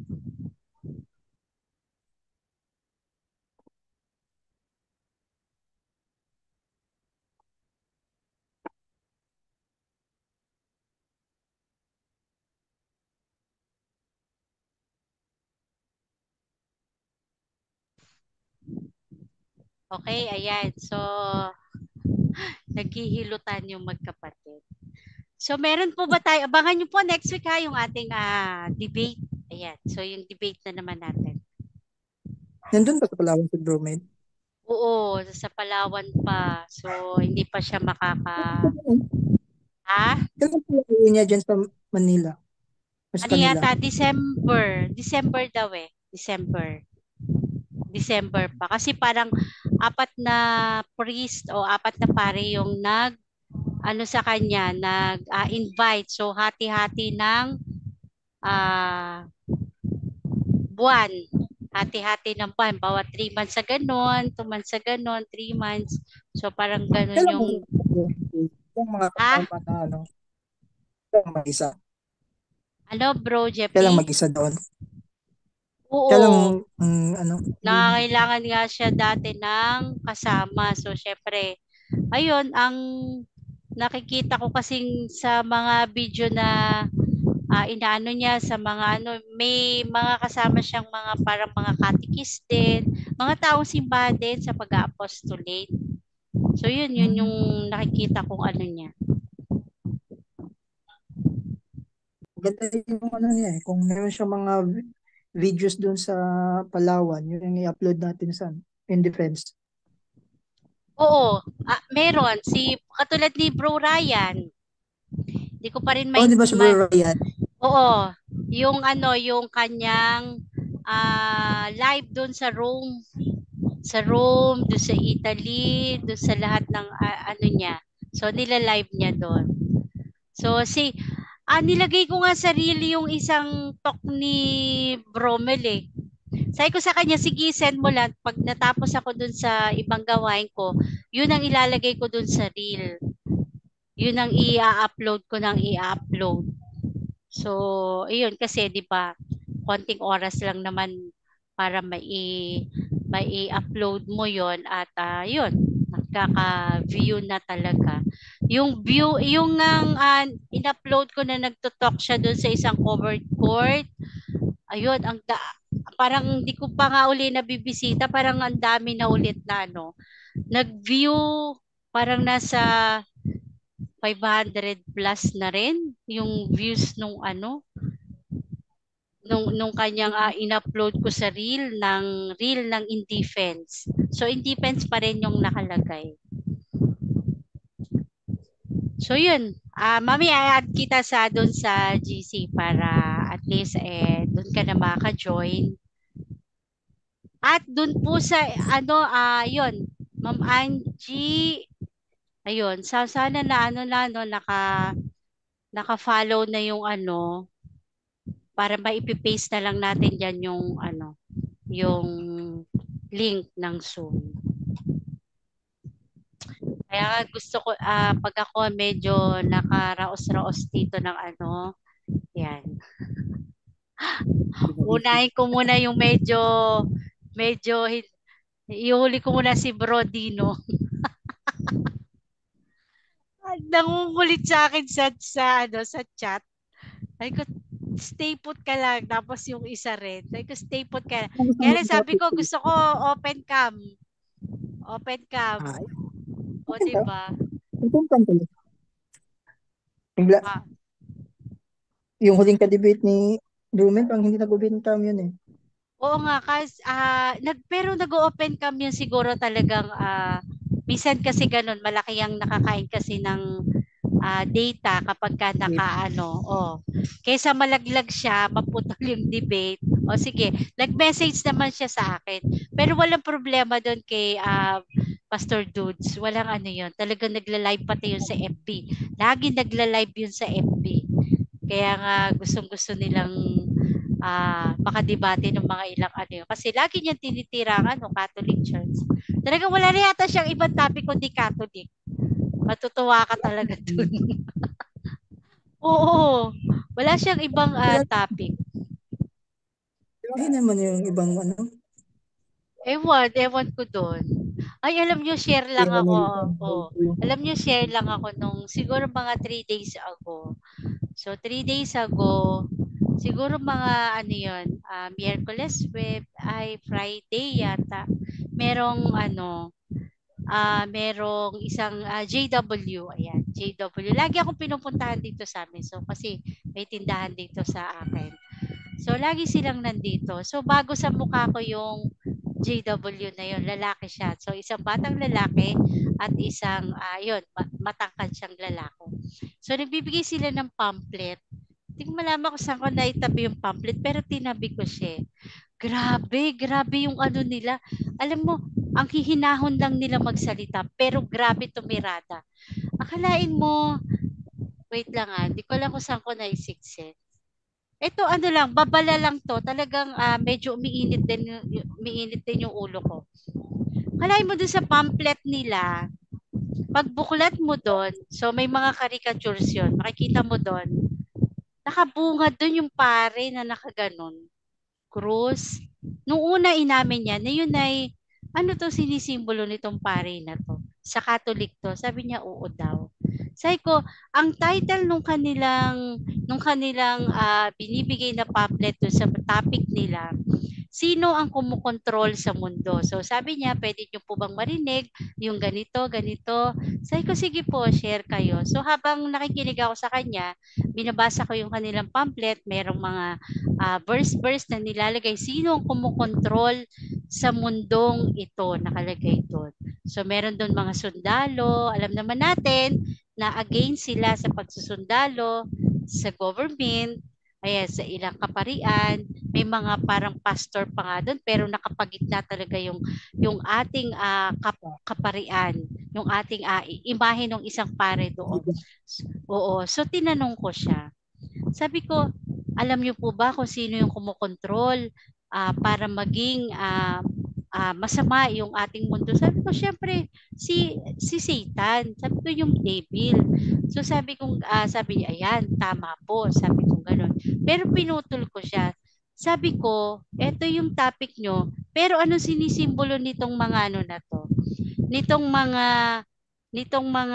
Okay, ayan. So, naghihilutan yung magkapatid. So, meron po ba tayo? Abangan nyo po next week yung ating debate. Ayan. So, yung debate na naman natin. Nandun ba sa Palawan si Bromade? Oo, sa Palawan pa. So, hindi pa siya Ha? Kailan po yung niya dyan sa Manila? Mas Ano kanila? yata? December. December daw December. December pa. Kasi parang 4 na priest o 4 na pare yung sa kanya, nag-invite. So, hati-hati ng buwan. Hati-hati ng buwan. Bawat 3 months sa ganon, 2 months sa ganon, 3 months. So, parang ganon Kailan yung... yung mga Ha? kasama na kailan mag-isa? Ano, bro, Kailan Jeppy? mag-isa doon? Kailan, Oo. ano? Nangangailangan nga siya dati ng kasama. So, syempre, ayun, ang nakikita ko kasing sa mga video na inaano niya sa mga may mga kasama siyang mga parang mga katikis din, mga taong simbahan din sa pag-apostolate. So, yun yung nakikita kong niya. Ganda yung ano niya kung meron siyang mga videos doon sa Palawan, yun yung i-upload natin sa in defense. Oo, meron. Katulad ni Bro Ryan. Hindi ko pa rin Di ba si Bro Ryan? Oo, yung kanyang live doon sa Rome, doon sa Italy, doon sa lahat ng niya. So nila-live niya doon. So nilagay ko nga sa reel yung isang talk ni Bromel Sabi ko sa kanya, sige, send mo lang. Pag natapos ako dun sa ibang gawain ko, yun ang ilalagay ko dun sa reel. Yun ang i-upload ko ng i-upload. So, ayun kasi 'di ba, konting oras lang naman para mai-upload mo 'yon at yun, nakaka-view na talaga. Yung view, yung in-upload ko na nagto-talk siya doon sa isang covered court. Ayun, parang hindi ko pa nga uli nabibisita, parang ang dami na ulit na nag-view, parang nasa 500 plus na rin yung views nung kanyang in-upload ko sa reel ng In Defense. So In Defense pa rin yung nakalagay. So yun, mami i-add kita doon sa GC para at least doon ka na maka-join. At dun po sa yun, Ma'am Angie, ayun, sana na naka-follow na yung para maipi-paste na lang natin diyan yung link ng Zoom. Kaya gusto ko pag ako medyo nakaraos-raos dito ng yan. Unahin ko muna yung medyo ihuli ko muna si Brodino. Nangungulit sa akin sa chat. Ay ko, stay put ka lang. Tapos yung isa rin. Ay ko, stay put ka lang. Kaya sabi ko, gusto ko open cam. Open cam. O, diba? Open cam pala. Yung huling ka-debate ni Rumen, pang hindi nag-open cam yun eh. Oo nga, kasi pero nag-open cam yun siguro talagang minsan kasi ganun, malaki ang nakakain kasi ng data kapag ka kaysa malaglag siya, maputol yung debate. O sige, nag-message naman siya sa akin. Pero walang problema doon kay Pastor Dudes. Walang yun. Talagang nagla-live pati yun sa FB. Lagi nagla-live yun sa FB. Kaya nga gustong-gusto nilang makadebate ng mga ilang yun. Kasi lagi niyang tinitira Catholic Church. Talagang wala na yata siyang ibang topic kundi Catholic. Matutuwa ka talaga dun. Oo. Wala siyang ibang topic. Hindi naman yung ibang Ewan ko doon. Ay, alam niyo, share lang ako. Alam niyo, share lang ako nung siguro mga 3 days ago. So, 3 days ago, siguro mga yun, Miyerkules, Friday yata. Merong merong isang JW. Ayan, JW. Lagi akong pinupuntahan dito sa amin. So, kasi may tindahan dito sa akin. So, lagi silang nandito. So, bago sa mukha ko yung JW na yun, lalaki siya. So, isang batang lalaki at isang, matangkad siyang lalaki. So, nagbibigay sila ng pamphlet. Hindi ko malaman kung saan ko naitabi yung pamphlet, pero tinabi ko siya. Grabe yung nila. Alam mo, ang hihinahon lang nila magsalita, pero grabe tumirada. Akalain mo, wait lang hindi ko alam kung saan ko naisikse. Ito lang, babala lang to. Talagang medyo umiinit din yung ulo ko. Akalain mo dun sa pamphlet nila, pagbuklat mo doon, so may mga caricatures yun. Makikita mo doon, nakabungad doon yung pare na nakaganon. Cruz. Nung una inamin niya na yun ay, to sinisimbolo nitong pare na to? Sa Catholic to? Sabi niya, oo daw. Sabi ko, ang title nung kanilang binibigay na pamphlet doon sa topic nila, sino ang kumukontrol sa mundo? So sabi niya, pwede niyo po bang marinig yung ganito, ganito? Sabi ko, sige po, share kayo. So habang nakikinig ako sa kanya, binabasa ko yung kanilang pamphlet, merong mga verse na nilalagay, sino ang kumukontrol sa mundong ito, nakalagay doon. So meron doon mga sundalo, alam naman natin na against sila sa pagsusundalo, sa government, sa ilang kaparian, may mga parang pastor pa nga doon, pero nakapagitna talaga yung ating kaparian, yung ating imahe ng isang pare doon. Oo, so tinanong ko siya. Sabi ko, alam niyo po ba kung sino yung kumukontrol para maging masama yung ating mundo? Sabi ko, syempre, si Satan. Sabi ko, yung devil. So sabi niya, ayan, tama po. Sabi ko, gano'n. Pero pinutol ko siya. Sabi ko, eto yung topic nyo, pero ano sinisimbolo nitong mga na to? Nitong mga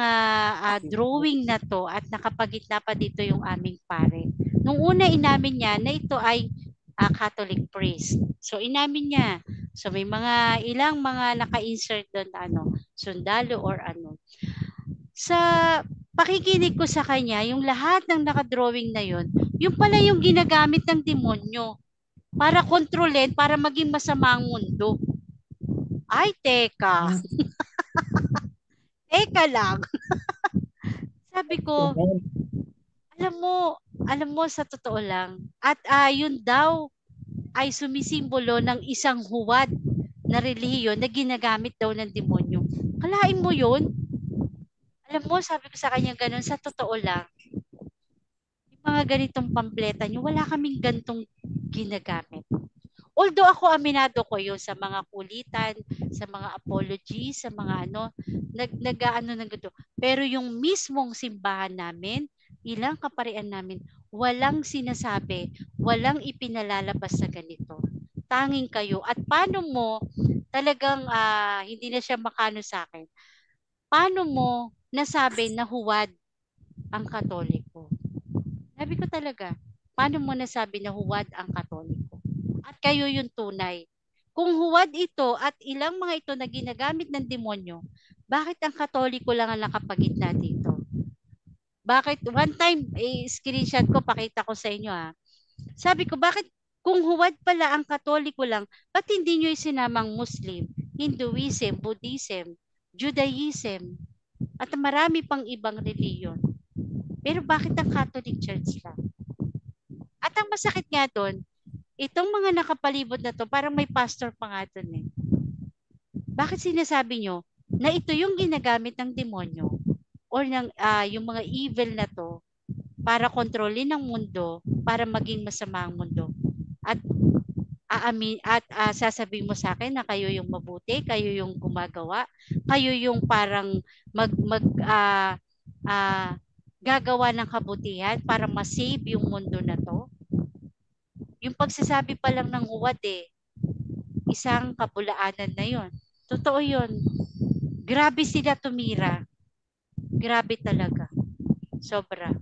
drawing na to at nakapagitna pa dito yung aming pare. Nung una inamin niya na ito ay Catholic priest. So inamin niya. So may ilang mga naka-insert doon sundalo or Sa pakikinig ko sa kanya, yung lahat ng naka-drawing na yun, yung pala yung ginagamit ng demonyo para kontrolin, para maging masama ang mundo. Ay, teka. Teka lang. Sabi ko, alam mo sa totoo lang, at yun daw ay sumisimbolo ng isang huwad na relihiyon na ginagamit daw ng demonyo. Kalain mo yun? Alam mo, sabi ko sa kanya ganun, sa totoo lang, yung mga ganitong pampleta nyo, wala kaming gantong ginagamit. Although ako aminado ko yun sa mga kulitan, sa mga apology, sa mga nag-ano ng ganito. Pero yung mismong simbahan namin, ilang kaparian namin, walang sinasabi, walang ipinalalabas sa ganito. Tanging kayo. At paano mo talagang hindi na siya makano sa akin? Paano mo nasabi na huwad ang Katoliko? Sabi ko talaga, paano mo nasabi na huwad ang Katoliko? At kayo yung tunay. Kung huwad ito at ilang mga ito na ginagamit ng demonyo, bakit ang Katoliko lang ang nakapagitna dito? Bakit? One time, screenshot ko, pakita ko sa inyo Sabi ko, bakit kung huwad pala ang Katoliko lang, ba't hindi nyo isinamang Muslim, Hinduism, Buddhism, Judaism, at marami pang ibang reliyon? Pero bakit ang Catholic Church lang? At ang masakit nga doon, itong mga nakapalibot na to, parang may pastor pa nga doon eh. Bakit sinasabi nyo na ito yung ginagamit ng demonyo or ng, yung mga evil na to para kontrolin ang mundo, para maging masama ang mundo? At sasabihin mo sa akin na kayo yung mabuti, kayo yung gumagawa, kayo yung parang gagawa ng kabutihan para ma-save yung mundo na to. Yung pagsasabi pa lang ng huwad isang kabulaanan na yon. Totoo yon. Grabe sila tumira. Grabe talaga. Sobra.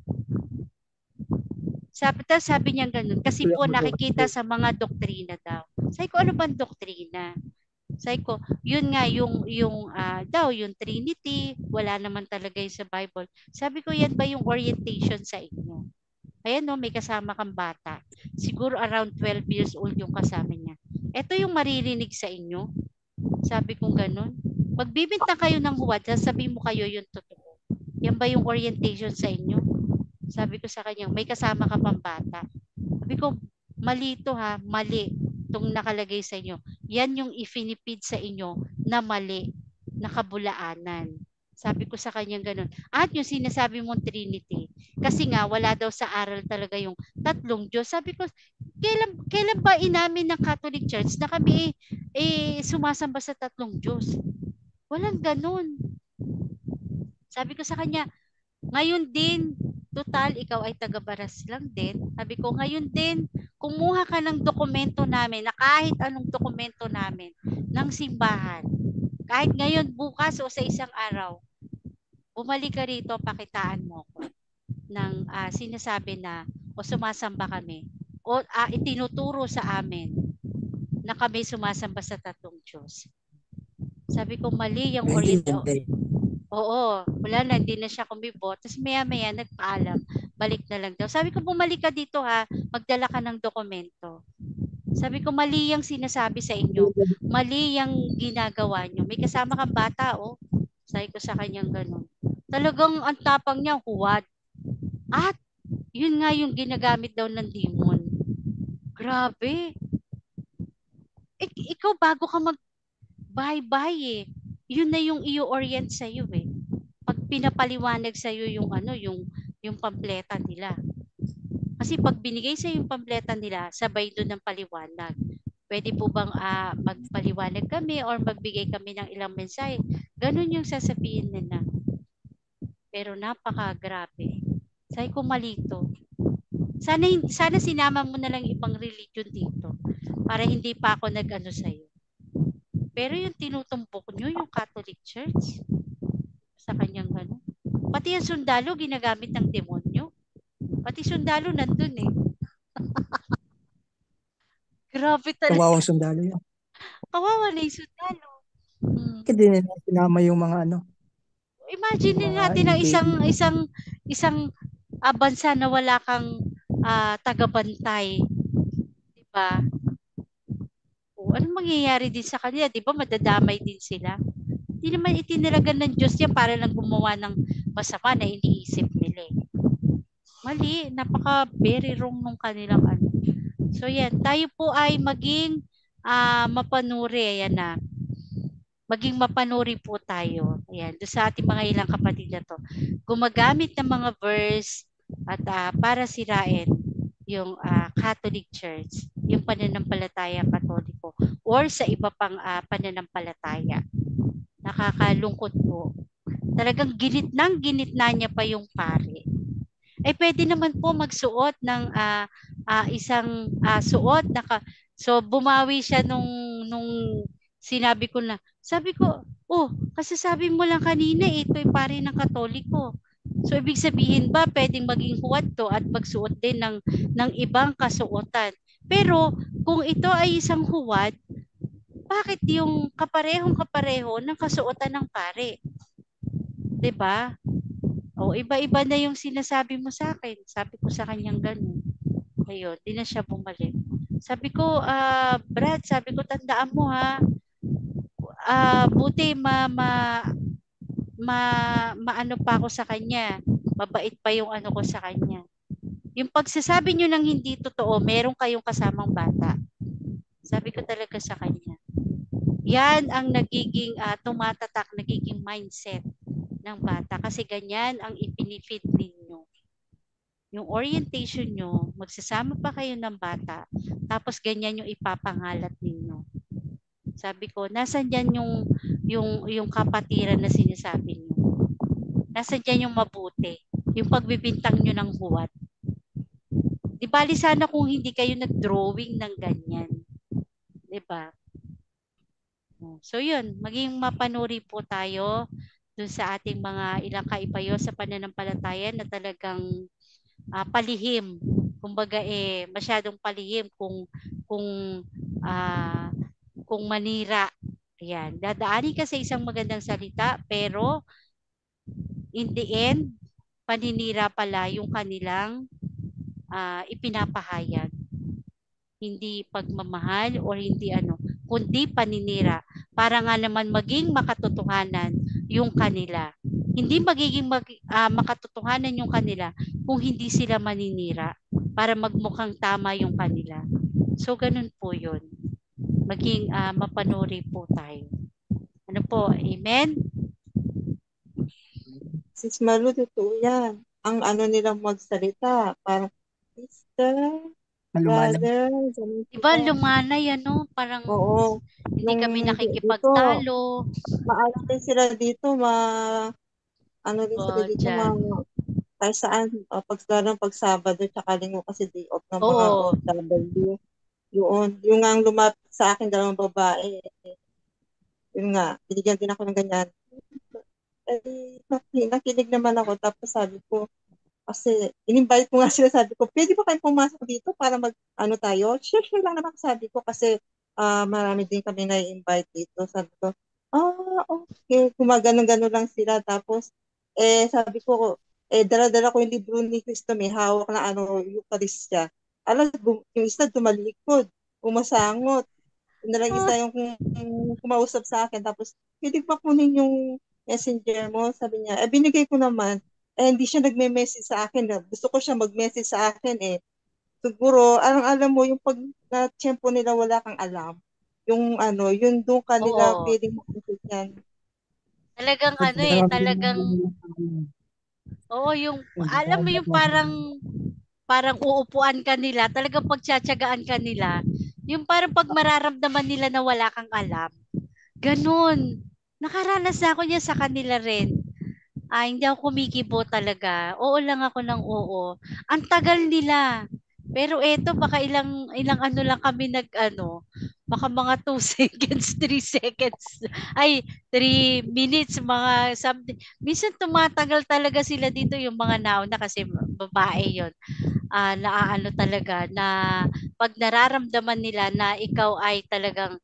Sabi niya ganun. Kasi po nakikita sa mga doktrina daw. Sabi ko, ano bang doktrina? Sabi ko, yun nga, yung Trinity, wala naman talaga yun sa Bible. Sabi ko, yan ba yung orientation sa inyo? Ayan may kasama kang bata. Siguro around 12 years old yung kasama niya. Ito yung maririnig sa inyo. Sabi ko ganun. Magbibintang kayo ng huwad, sasabihin mo kayo yung totoo. Yan ba yung orientation sa inyo? Sabi ko sa kanya, may kasama ka pang bata. Sabi ko, mali ito mali itong nakalagay sa inyo. Yan yung ifinipid sa inyo na mali, na kabulaanan. Sabi ko sa kanya ganun. At yung sinasabi mong Trinity, kasi nga wala daw sa aral talaga yung tatlong Diyos. Sabi ko, kailan ba inamin ng Catholic Church na kami sumasamba sa tatlong Diyos? Walang ganun. Sabi ko sa kanya, ngayon din, total, ikaw ay taga-Baras lang din. Sabi ko, ngayon din, kumuha ka ng dokumento namin, na kahit anong dokumento namin, ng simbahan. Kahit ngayon, bukas o sa isang araw, bumalik ka rito, pakitaan mo ko ng sinasabi na o sumasamba kami o itinuturo sa amin na kami sumasamba sa tatlong Diyos. Sabi ko, mali yung orientation. Oo, wala na, hindi na siya kumibot. Tapos maya-maya nagpaalam, balik na lang daw. Sabi ko, bumalik ka dito magdala ka ng dokumento. Sabi ko, mali yung sinasabi sa inyo. Mali yung ginagawa nyo. May kasama kang bata, Sabi ko sa kanyang ganun. Talagang ang tapang niya, huwad. At yun nga yung ginagamit daw ng demon. Grabe. Ikaw bago ka mag-bye-bye yun na yung i-orient sa iyo Pag pinapaliwanag sa iyo yung yung pampleta nila. Kasi pag binigay sa yung pampleta nila, sabay doon ng paliwanag. Pwede po bang magpaliwanag kami or magbigay kami ng ilang mensahe? Ganun yung sasabihin nila. Pero napaka-grabe. Sabi ko malito. Sana sinama mo na lang ibang religion dito para hindi pa ako nag-ano sa iyo. Pero yung tinutumbok nyo, yung Catholic Church, sa kanyang gano'n. Pati yung sundalo, ginagamit ng demonyo. Pati sundalo nandun Grabe talaga. Kawawang sundalo yan. Kawawa na yung sundalo. Kasi din nila sinama yung mga Imagine natin ang isang bansa na wala kang tagabantay. Diba? Anong mangyayari din sa kanila? Di ba madadamay din sila? Hindi naman itinalagan ng Diyos yan para lang gumawa ng masama na iniisip nila Mali, napaka very wrong nung kanilang So yan, tayo po ay maging mapanuri. Ayan na. Maging mapanuri po tayo. Ayan, doon sa ating mga ilang kapatid na to. Gumagamit ng mga verse at para sirain yung Catholic Church, yung pananampalataya Katoliko, or sa iba pang pananampalataya. Nakakalungkot po. Talagang ginitna niya pa yung pare. Pwede naman po magsuot ng isang suot na so bumawi siya nung sinabi ko na. Sabi ko, oh, kasi sabi mo lang kanina ito'y pare ng Katoliko. So ibig sabihin ba pwedeng maging huwad to at magsuot din ng ibang kasuotan. Pero kung ito ay isang huwad, bakit yung kapareho ng kasuotan ng pare? 'Di ba? O iba-iba na yung sinasabi mo sa akin. Sabi ko sa kanyang ganun. Ayun, di na siya bumalik. Sabi ko, Brad, sabi ko, tandaan mo ha, buti maano pa ako sa kanya. Mabait pa yung ano ko sa kanya. Yung pagsasabi nyo ng hindi totoo, meron kayong kasamang bata. Sabi ko talaga sa kanya. Yan ang nagiging tumatatak, nagiging mindset ng bata. Kasi ganyan ang ipinifeed ninyo. Yung orientation nyo, magsasama pa kayo ng bata, tapos ganyan yung ipapangalat ninyo. Sabi ko, nasan dyan yung kapatiran na sinasabi nyo? Nasan dyan yung mabuti? Yung pagbibintang nyo ng huwad. Di bali sana kung hindi kayo nag-drawing ng ganyan. Di ba? So yun, maging mapanuri po tayo dun sa ating mga ilang kaibayo sa pananampalataya na talagang palihim. Kumbaga masyadong palihim kung manira. Ayan, dadaanin ka sa isang magandang salita pero in the end paninira pala yung kanilang ipinapahayag. Hindi pagmamahal or hindi kundi paninira para nga naman maging makatotohanan yung kanila. Hindi magiging makatotohanan yung kanila kung hindi sila maninira para magmukhang tama yung kanila. So ganun po yun. Maging mapanuri po tayo. Ano po? Amen? Sis Malu, totoo yan. Ang nilang magsalita, parang sister, brother, diba lumanay parang oo. hindi kami Dito, nakikipagtalo. maano din sila dito, din sila dito, kahit saan, pag Sabado, tsaka Linggo kasi day off ng mga OFW. Yung nga lumapit sa akin, 2 babae, yun nga, binigyan din ako ng ganyan. Nakinig naman ako, tapos sabi ko, kasi in-invite ko nga sila, sabi ko, pwede ba kayo pumasok dito para tayo? Sure lang naman sabi ko, kasi marami din kami na-invite dito. Sabi ko, okay. Gumagano-gano lang sila. Tapos, sabi ko, dala-dala ko yung libro ni Cristo, may hawak na Eucharistia. Yung isa tumalikod, umasangot. Yung nalang isa yung kumausap sa akin. Tapos, pwede ba kunin yung messenger mo? Sabi niya, binigay ko naman. Hindi siya nagme-message sa akin. Gusto ko siya mag-message sa akin Siguro, alam mo, yung pag na-tiyempo nila wala kang alam. Yung yun doon kanila pwedeng mag-message yan. Talagang talagang yung alam mo yung parang uupuan ka nila, talagang pagtsatsagaan ka nila. Yung parang pag mararamdaman nila na wala kang alam. Ganun. Nakaranas na ako niya sa kanila rin. Hindi ako kumikibo talaga. Oo lang ako ng oo. Ang tagal nila. Pero eto baka ilang lang kami baka mga 2 seconds, 3 seconds. 3 minutes, mga something. Minsan tumatagal talaga sila dito yung mga nauna kasi babae yon. Naaano talaga na pag nararamdaman nila na ikaw ay talagang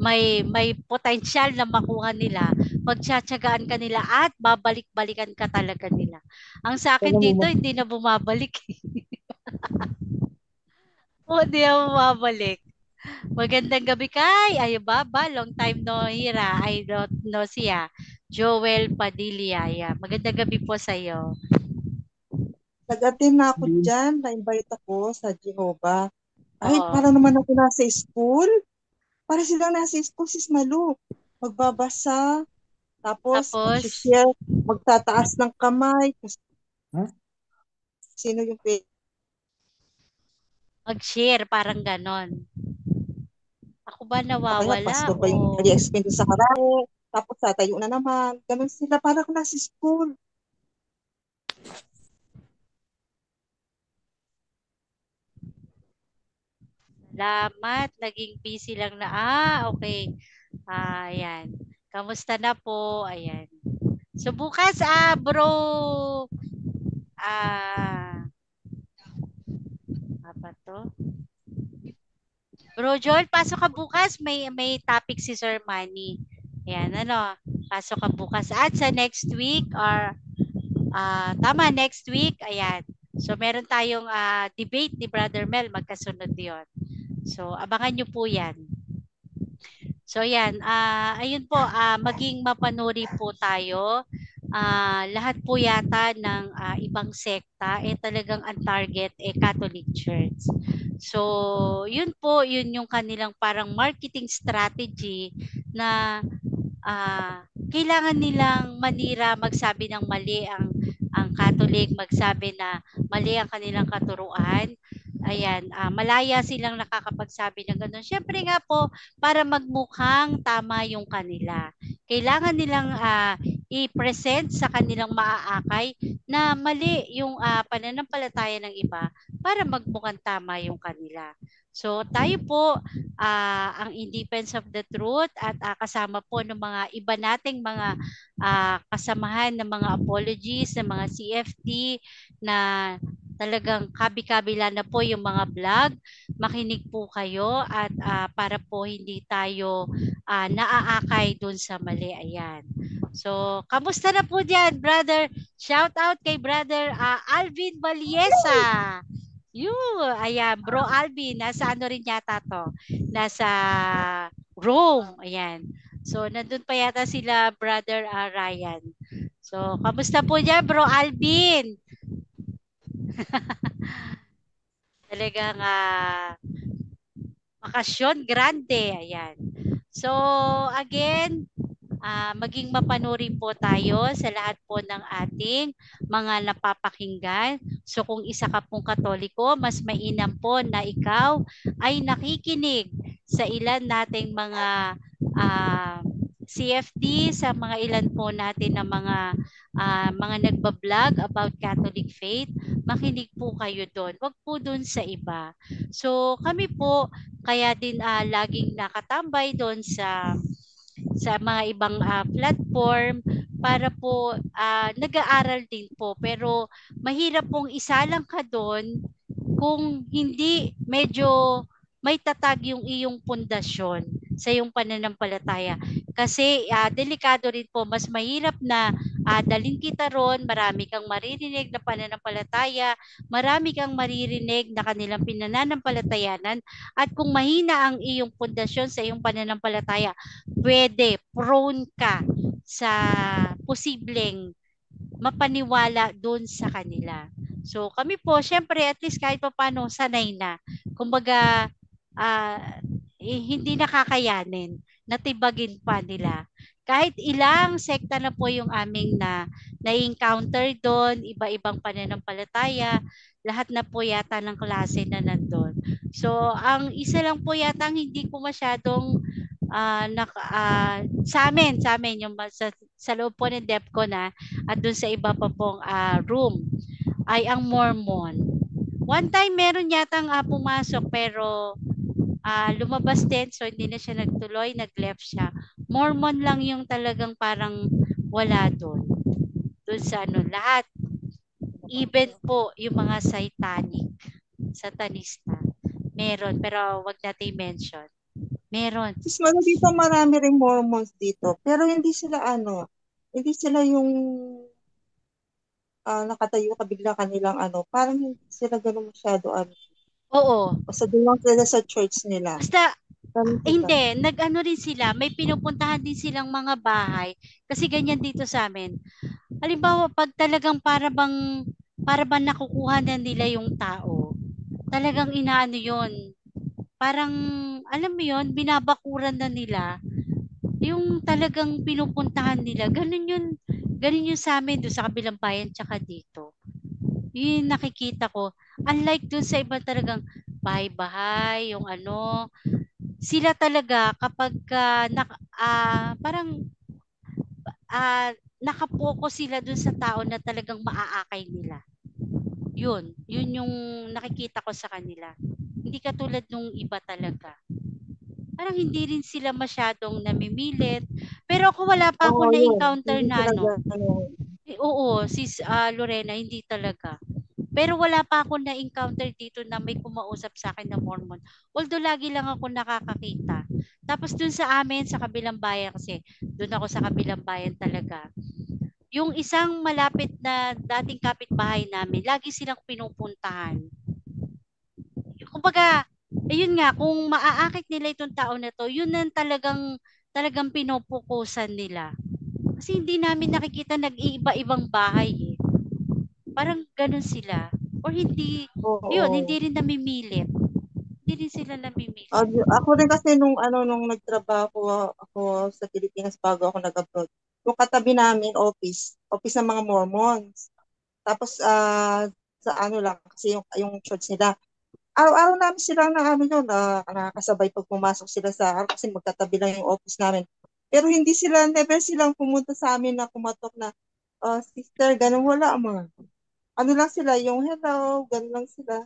may potential na makuha nila, pagtsatsagaan ka nila at babalik-balikan ka talaga nila. Ang sa akin dito, hindi na bumabalik. Hindi na bumabalik. Magandang gabi kay Baba, long time no hira. I don't know siya. Joel Padilla. Magandang gabi po sa iyo. Nag-attend na ako dyan, na-invite ako sa Jehovah. Ay, Oo. para naman ako nasa school. Para silang nasa school, Sis Malu. Magbabasa, tapos Tapos, mag-share, magtataas ng kamay, kung Ha? sino yung pwede. mag-share, parang ganon. Ako ba O kaya nawawala pastor o pa yung nag-explain doon sa harap. Tapos tatayo na naman. Ganun sila, para ako nasa school. salamat, naging busy lang na. Okay. Ayan. Kamusta na po? Ayan. So bukas, bro, apa to? Bro Joel, pasok ka bukas. May topic si Sir Manny. Ayan, ano, pasok ka bukas. At sa next week or tama, next week, ayan. So meron tayong debate ni Brother Mel, magkasunod 'yon. So abangan nyo po 'yan. So yan, ayun po, maging mapanuri po tayo. Lahat po yata ng ibang sekta talagang ang target Catholic Church. So yun po, yun yung kanilang parang marketing strategy na kailangan nilang manira, magsabi ng mali ang Catholic, magsabi na mali ang kanilang katuruan. Ayan, malaya silang nakakapagsabi ng gano'n. Siyempre nga po, para magmukhang tama yung kanila. Kailangan nilang i-present sa kanilang maaakay na mali yung pananampalataya ng iba para magmukhang tama yung kanila. So tayo po, ang In Defense of the Truth at kasama po ng mga iba nating mga kasamahan ng mga apologies, ng mga CFT na talagang kabi-kabila na po yung mga vlog. Makinig po kayo at para po hindi tayo naaakay dun sa mali. Ayan. So, kamusta na po dyan, brother? Shout out kay brother Alvin Valiesa. Ayan, bro Alvin, nasa ano rin yata to? Nasa Rome. Ayan. So, nandun pa yata sila brother Ryan. So, kamusta po dyan, bro Alvin? Talagang bakasyon grande. Ayan. So, again, maging mapanuri po tayo sa lahat po ng ating mga napapakinggan. So kung isa ka pong Katoliko, mas mainam po na ikaw ay nakikinig sa ilan nating mga CFD, sa mga ilan po natin na mga nagbablog about Catholic faith. Makinig po kayo doon. Wag po doon sa iba. So kami po, kaya din laging nakatambay doon sa mga ibang platform para po nag-aaral din po. Pero mahirap pong isalang ka doon kung hindi medyo may tatag yung iyong pundasyon sa iyong pananampalataya. Kasi delikado rin po, mas mahirap na dalhin kita ron, marami kang maririnig na pananampalataya, marami kang maririnig na kanilang pinananampalatayanan, at kung mahina ang iyong pundasyon sa iyong pananampalataya, prone ka sa posibleng mapaniwala doon sa kanila. So kami po, syempre at least kahit pa paano sanay na. Kumbaga, hindi nakakayanin, natibagin pa nila. Kahit ilang sekta na po yung aming na-encounter doon, iba-ibang pananampalataya, lahat na po yata ng klase na nandun. So, ang isa lang po yata ang hindi ko masyadong sa amin yung sa loob po ng DepCon at dun sa iba pa pong room ay ang Mormon. One time meron yatang pumasok pero lumabas din, so hindi na siya nagtuloy, nag-left siya. Mormon lang yung talagang parang wala doon. Doon sa lahat. Even po yung mga satanista. Meron, pero wag natin mention. Meron. Sis Malu, dito marami ring Mormons dito. Pero hindi sila yung nakatayo ka bigla kanilang parang hindi sila ganun masyado Oo. Basta doon lang sila sa church nila. Basta, hindi, nag-ano rin sila, may pinupuntahan din silang mga bahay. Kasi ganyan dito sa amin. Halimbawa, pag talagang para bang nakukuha na nila yung tao, talagang inaano yun. parang, alam mo yon, binabakuran na nila yung talagang pinupuntahan nila. Ganun yun sa amin doon sa kabilang bayan tsaka dito. Yun yung nakikita ko. Unlike doon sa iba talagang bahay-bahay, yung ano, sila talaga kapag parang nakapokus sila doon sa tao na talagang maaakay nila. Yun yung nakikita ko sa kanila. Hindi katulad nung iba talaga. Parang hindi rin sila masyadong namimilit. Pero ako wala pa ako Oo, yun. na-encounter Hindi na sila ano. gano'n. Oo, sis Lorena, hindi talaga. Pero wala pa ako na-encounter dito na may kumausap sa akin na Mormon. Although lagi lang ako nakakakita. Tapos dun sa amin, sa kabilang bayan kasi, dun ako sa kabilang bayan talaga. Yung isang malapit na dating kapitbahay namin, lagi silang pinupuntahan. Kumbaga, ayun nga, kung maaakit nila itong tao na to, yun ang talagang pinupukusan nila. Kasi hindi namin nakikita nag-iiba-ibang bahay eh. Parang ganun sila. Or hindi, yun, Oo. hindi rin namimilit. Hindi rin sila namimilit. Ako rin kasi nung nagtrabaho ako sa Pilipinas bago ako nag-abroad, yung katabi namin office ng mga Mormons. Tapos sa ano lang kasi yung church nila. Araw-araw namin sila na ano yun, nakakasabay pag pumasok sila sa araw kasi magkatabi lang yung office namin. Pero never silang pumunta sa amin na kumatok na, sister, ganun, wala mga. Ano lang sila, yung hello, ganun lang sila.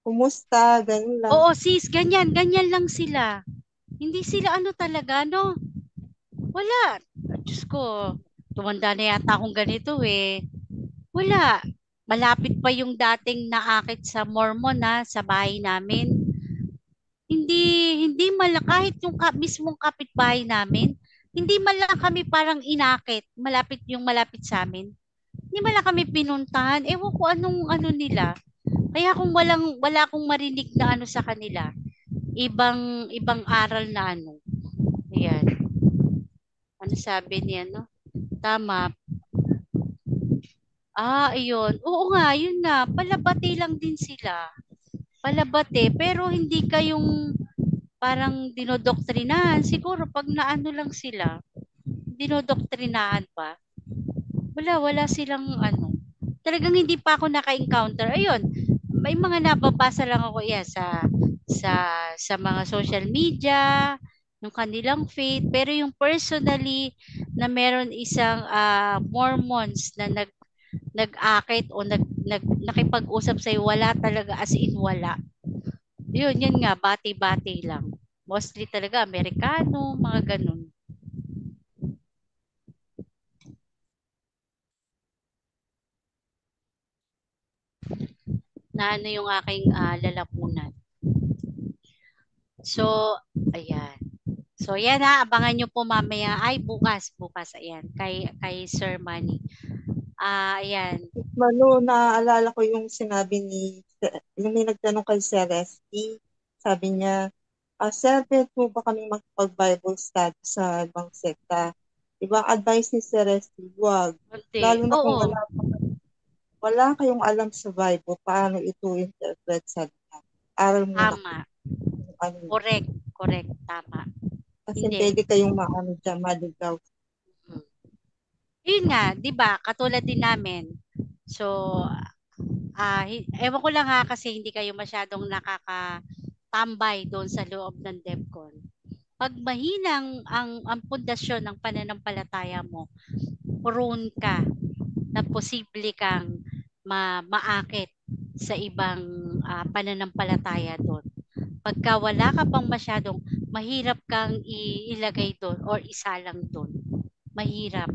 Kumusta, ganun lang. Oo sis, ganyan lang sila. Hindi sila ano talaga, no? Wala. Diyos ko, tumanda na yata akong ganito eh. Wala. Malapit pa yung dating naakit sa Mormon sa bahay namin. Hindi kahit yung mismong kapitbahay namin, hindi man lang kami parang inakit, malapit sa amin. Hindi man lang kami pinuntahan. Ewan ko anong ano nila. Kaya kung wala akong marinig na ano sa kanila, ibang aral na ano. Ayan. Ano sabi niya, no? Tama. Ayun. Oo nga, yun nga. Palabati lang din sila. Palabati. Pero hindi kayong parang dinodoktrinahan. Siguro pag naano lang sila, dinodoktrinahan pa. Wala silang ano. Talagang hindi pa ako naka-encounter. Ayun, may mga nababasa lang ako sa sa mga social media, yung kanilang faith, pero yung personally na meron isang Mormons na nag-akit o nakipag-usap sa wala talaga, as in wala. Yun nga, bati-bati lang. Mostly talaga Amerikano, mga ganun. Na ano yung aking lalamunan. So, ayan. So, yan abangan nyo po mamaya. Ay, bukas, ayan, kay Sir Manny. Ayan. Manu, naaalala ko yung sinabi yung may nagtanong kay Sir Resty, sabi niya, Sir, pwede po ba kami makipag-Bible study sa ibang sekta? Ibang advice ni Sir Resty, huwag. Kunti. Lalo na kung Oo, wala kayong alam sa Bible, paano ito interpret sa lahat. Aral muna tama. kung ano. Correct, tama. Kasi Hindi. pwede kayong maligaw. Yun nga, 'di ba? Katulad din namin. So, ewan ko lang kasi hindi kayo masyadong nakakatambay doon sa loob ng DevCon. Pag mahinang ang pundasyon ng pananampalataya mo, prone ka na posible kang maakit sa ibang pananampalataya doon. Pagka wala ka pang masyadong, mahirap kang ilagay doon or isalang doon. Mahirap.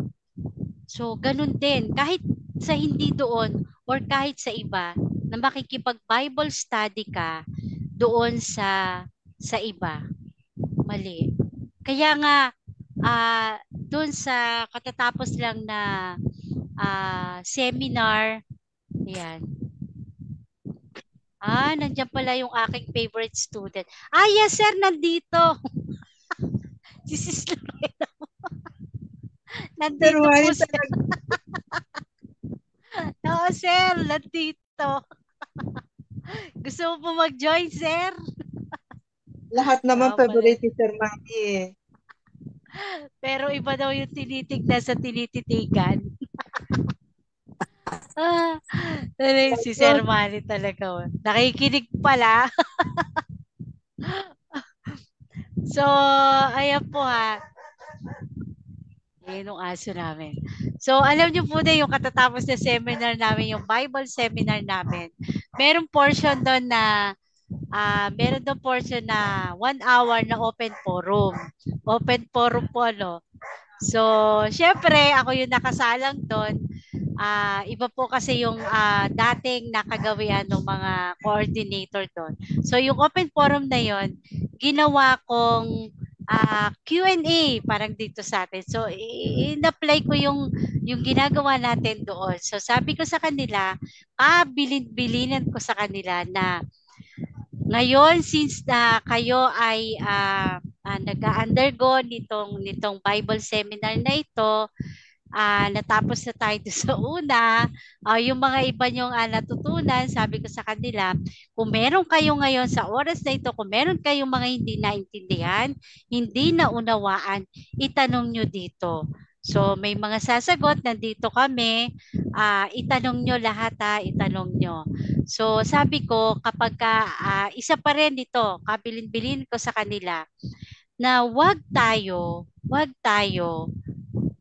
So, ganun din. Kahit sa hindi doon or kahit sa iba, na makikipag-Bible study ka doon sa iba. Mali. Kaya nga, doon sa katatapos lang na seminar, ayan. Nandiyan pala yung aking favorite student. Yes sir, nandito. Si Sis Lorena. Nandito Pero po ayun sir. Oo sir, nandito. Gusto mo po mag-join sir? Lahat naman Kaya pala. favorite ni Sir Manny eh. Pero iba daw yung tinitignan sa tinititigan. Si Sir Manny talaga. Nakikinig pala. So, ayan po ha. Yun yung aso namin. So, alam niyo po na yung katatapos na seminar namin, yung Bible seminar namin. Merong portion doon na meron doon portion na 1 hour na open forum. Open forum po, no? So, syempre, ako yung nakasalang doon. Iba po kasi yung dating nakagawian ng mga coordinator doon. So, yung open forum na yon ginawa kong Q&A parang dito sa atin. So, in-apply ko yung ginagawa natin doon. So, sabi ko sa kanila, bilin-bilinan ko sa kanila na ngayon, since na kayo ay nag-undergo nitong Bible seminar na ito, natapos na tayo doon sa una, yung mga iba niyong natutunan, sabi ko sa kanila, kung meron kayo ngayon sa oras na ito, kung meron kayong mga hindi naintindihan, hindi naunawaan, itanong nyo dito. So may mga sasagot, nandito kami, itanong nyo lahat itanong nyo. So sabi ko, kapag isa pa rin ito, kabilin-bilin ko sa kanila, na wag tayo,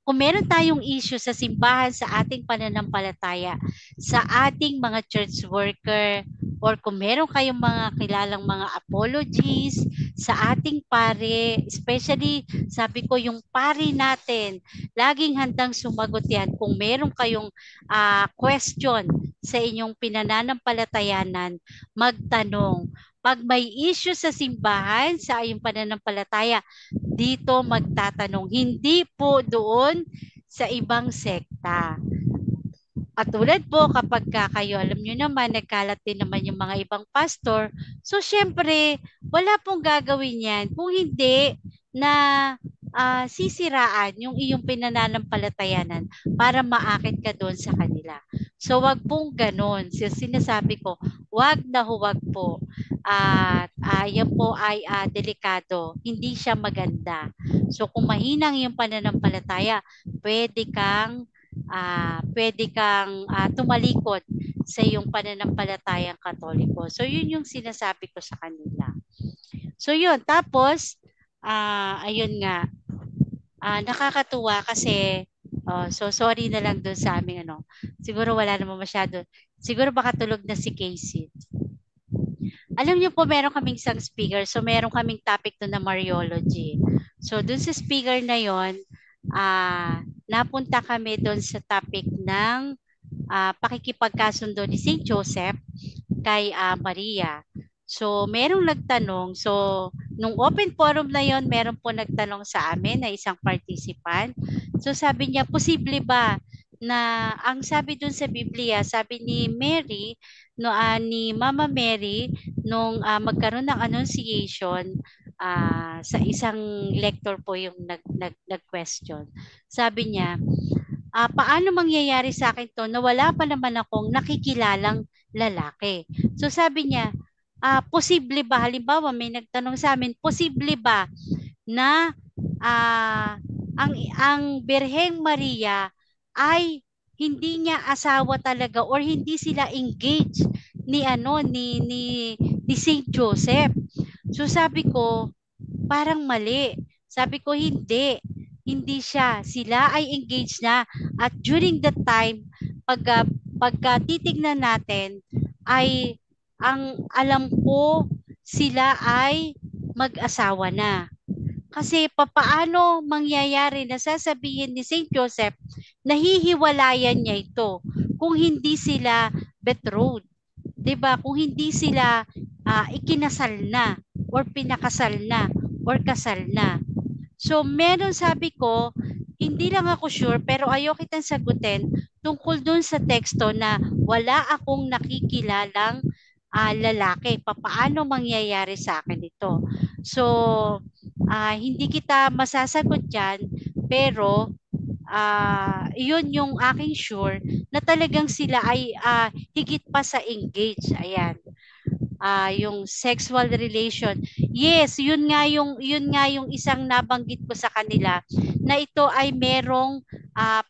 kung meron tayong issue sa simbahan, sa ating pananampalataya, sa ating mga church worker, or kung meron kayong mga kilalang mga apologies sa ating pare, especially sabi ko yung pare natin, laging handang sumagot yan kung meron kayong question sa inyong pinananampalatayanan, magtanong. Pag may issue sa simbahan, sa iyong pananampalataya, dito magtatanong. Hindi po doon sa ibang sekta. At tulad po, kapag kayo, alam nyo naman, nagkalat din naman yung mga ibang pastor. So, syempre, wala pong gagawin yan. Kung hindi na sisiraan yung iyong pinananampalatayanan para maakit ka doon sa kanila. So, wag pong ganon. Sinasabi ko, wag na huwag po. Yan po ay delikado. Hindi siya maganda. So, kung mahinang yung pananampalataya, pwede kang tumalikod sa iyong pananampalatayang Katoliko. So, yun yung sinasabi ko sa kanila. So, yun. Tapos, ayun nga, nakakatuwa kasi, so sorry na lang doon sa aming siguro wala naman masyado. Siguro baka tulog na si Casey. Alam niyo po, meron kaming isang speaker. So, meron kaming topic doon na Mariology. So, doon sa speaker na yon, napunta kami doon sa topic ng pakikipagkasundo ni St. Joseph kay Maria. So, merong nagtanong. So, nung open forum na yon, meron po nagtanong sa amin na isang participant. So, sabi niya, posible ba na ang sabi doon sa Biblia, sabi ni Mary, ni Mama Mary, nung magkaroon ng annunciation, sa isang lector po yung nag-question. Sabi niya, paano mangyayari sa akin to na wala pa naman akong nakikilalang lalaki? So sabi niya, posible ba, halimbawa may nagtanong sa amin, posible ba na ang Birheng Maria ay hindi niya asawa talaga or hindi sila engaged ni St. Joseph? So sabi ko, parang mali. Sabi ko, hindi siya. Sila ay engaged na. At during that time, pagka titignan natin, ay ang alam ko, sila ay mag-asawa na. Kasi papaano mangyayari na sasabihin ni St. Joseph, nahihiwalayan niya ito kung hindi sila betrothed. 'Di ba? Kung hindi sila ikinasal na or pinakasal na or kasal na. So, meron, sabi ko, hindi lang ako sure pero ayoko kitang sagutin tungkol dun sa teksto na wala akong nakikilalang lalaki. Papaano mangyayari sa akin ito? So, hindi kita masasagot dyan, pero yun yung aking sure na talagang sila ay higit pa sa engage. Ayan. yung sexual relation. Yes, yun nga yung isang nabanggit ko sa kanila na ito ay merong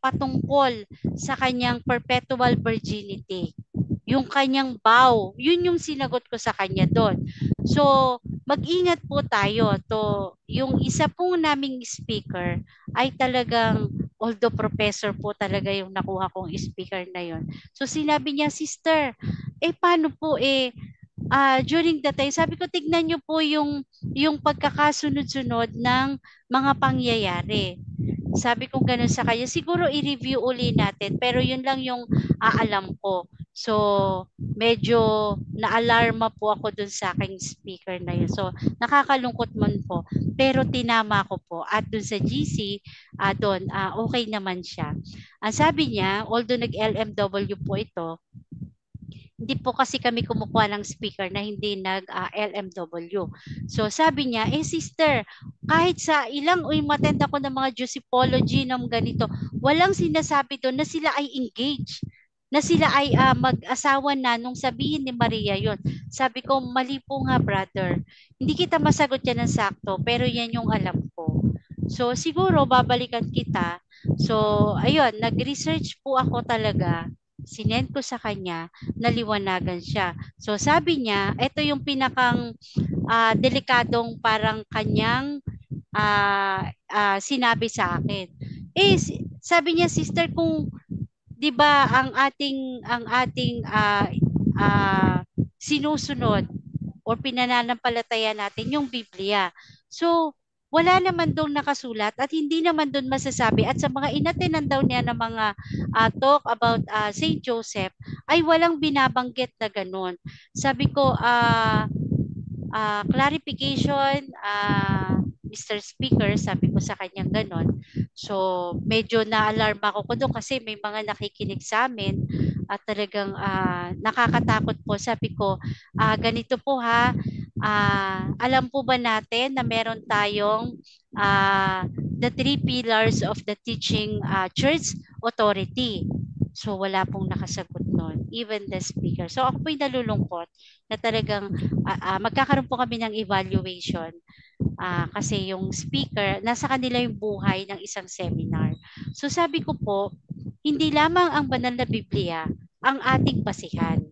patungkol sa kanyang perpetual virginity. Yung kanyang vow, yun yung sinagot ko sa kanya doon. So, mag-ingat po tayo. Yung isa pong naming speaker ay talagang, although professor po talaga yung nakuha kong speaker na yun. So, sinabi niya, sister, paano po during that time, sabi ko, tignan niyo po yung pagkakasunod-sunod ng mga pangyayari. Sabi ko gano'n sa kanya, siguro i-review uli natin, pero yun lang yung alam ko. So, medyo na-alarma po ako dun sa aking speaker na yun. So, nakakalungkot man po. Pero tinama ko po. At dun sa GC, doon, okay naman siya. Ang sabi niya, although nag-LMW po ito, hindi po kasi kami kumukuha ng speaker na hindi nag-LMW. So sabi niya, sister, kahit sa ilang umatend ako ng mga Josepology ng ganito, walang sinasabi doon na sila ay engaged, na sila ay mag-asawa na nung sabihin ni Maria yon. Sabi ko, mali po nga brother. Hindi kita masagot yan ng sakto, pero yan yung alam ko. So siguro babalikan kita. So ayun, nag-research po ako talaga. Sinend ko sa kanya, naliwanagan siya. So sabi niya, ito yung pinakang delikadong parang kanyang sinabi sa akin. Sabi niya, sister, kung 'di ba ang ating sinusunod o pinananampalataya natin yung Biblia. So wala naman doon nakasulat at hindi naman doon masasabi at sa mga inatenan daw niya ng mga talk about Saint Joseph ay walang binabanggit na ganun. Sabi ko, clarification, Mr. Speaker, sabi ko sa kanyang ganon. So, medyo na-alarma ako doon kasi may mga nakikinig sa amin at talagang nakakatakot po. Sabi ko, ganito po ha, alam po ba natin na meron tayong the 3 pillars of the teaching church authority. So wala pong nakasagot noon, even the speaker. So ako po'y nalulungkot na talagang magkakaroon po kami ng evaluation kasi yung speaker, nasa kanila yung buhay ng isang seminar. So sabi ko po, hindi lamang ang banal na Biblia ang ating basihan.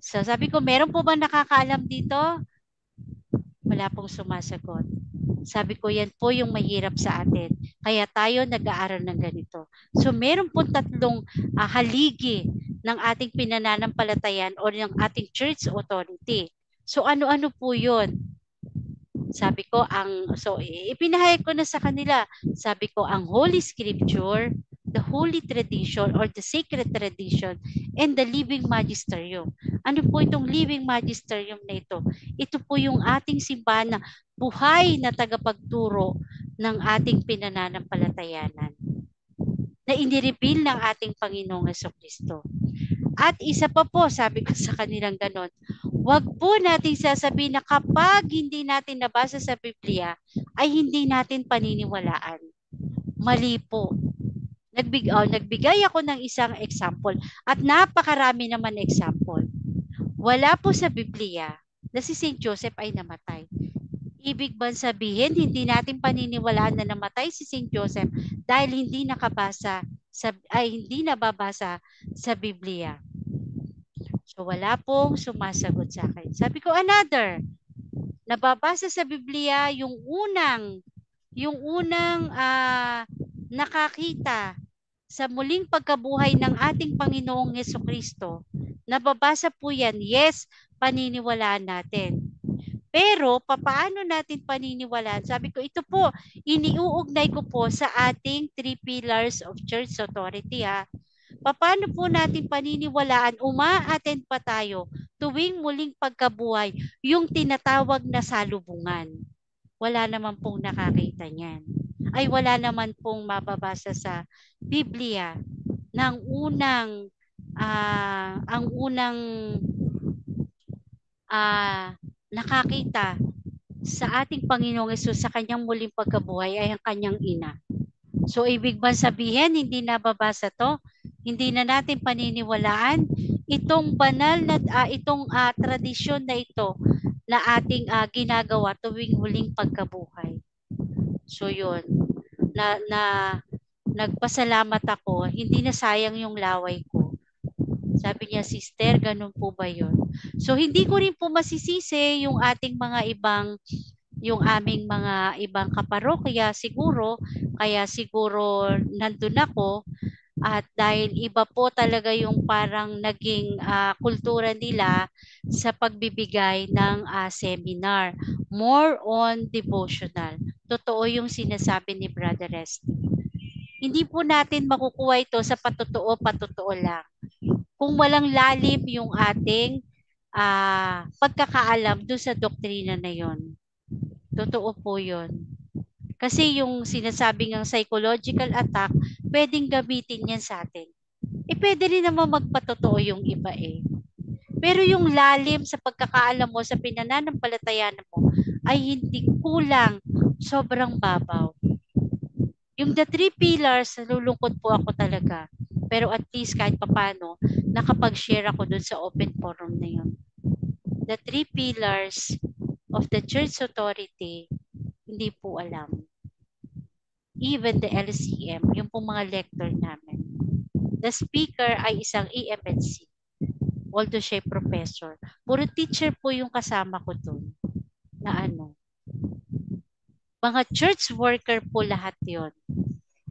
So sabi ko, meron po ba nakakaalam dito? Wala pong sumasagot. Sabi ko, yan po yung mahirap sa atin. Kaya tayo nag-aaral ng ganito. So meron po 3 haligi ng ating pinananampalatayan o ng ating church authority. So ano-ano po yun? Sabi ko, ipinahayag ko na sa kanila. Sabi ko, ang Holy Scripture, the Holy Tradition or the Sacred Tradition, and the Living Magisterium. Ano po itong Living Magisterium na ito? Ito po yung ating simbahan na buhay na tagapagturo ng ating pinananampalatayanan na inireveal ng ating Panginoong Jesucristo. At isa pa po, sabi ko sa kanilang ganon, wag po natin sasabihin na kapag hindi natin nabasa sa Biblia, ay hindi natin paniniwalaan. Mali po. Nagbigay ako ng isang example at napakarami naman example. Wala po sa Biblia na si Saint Joseph ay namatay. Ibig ba sabihin, hindi natin paniniwalaan na namatay si Saint Joseph dahil hindi nababasa sa Biblia? So wala pong sumasagot sa akin. Sabi ko, another. Nababasa sa Biblia yung unang nakakita sa muling pagkabuhay ng ating Panginoong Jesucristo. Nababasa po yan. Yes, paniniwalaan natin. Pero, papaano natin paniniwalaan? Sabi ko, ito po, iniuugnay ko po sa ating 3 pillars of church authority. Paano po natin paniniwalaan? Uma-attend pa tayo tuwing muling pagkabuhay, yung tinatawag na salubungan. Wala naman pong nakakita niyan. Ay wala naman pong mababasa sa Biblia ng ang unang nakakita sa ating Panginoong Hesus sa kanyang muling pagkabuhay ay ang kanyang ina. So ibig ba sabihin hindi nababasa to? Hindi na natin paniniwalaan itong banal na tradisyon na ito na ating ginagawa tuwing huling pagkabuhay. So yun, na nagpasalamat ako, hindi na sayang yung laway ko. Sabi niya, sister, ganun po ba yun? So hindi ko rin po masisisi yung ating yung aming mga ibang kaparokya siguro, kaya siguro nandun ako. At dahil iba po talaga yung parang naging kultura nila sa pagbibigay ng seminar. More on devotional. Totoo yung sinasabi ni Brother Resty. Hindi po natin makukuha ito sa patotoo lang. Kung walang lalim yung ating pagkakaalam doon sa doktrina na yon. Totoo po yun. Kasi yung sinasabi ng psychological attack, pwedeng gamitin yan sa atin. Pwede rin naman magpatotoo yung iba eh. Pero yung lalim sa pagkakaalam mo, sa pinananampalatayaan mo, ay hindi kulang, sobrang babaw. Yung the 3 pillars, nalulungkot po ako talaga. Pero at least kahit papano, nakapag-share ako dun sa open forum na yun. The 3 pillars of the church authority, hindi po alam. Even the LCM, yung po mga lector namin. The speaker ay isang EMNC. Although siya professor. Puro teacher po yung kasama ko dun. Na mga church worker po lahat yon.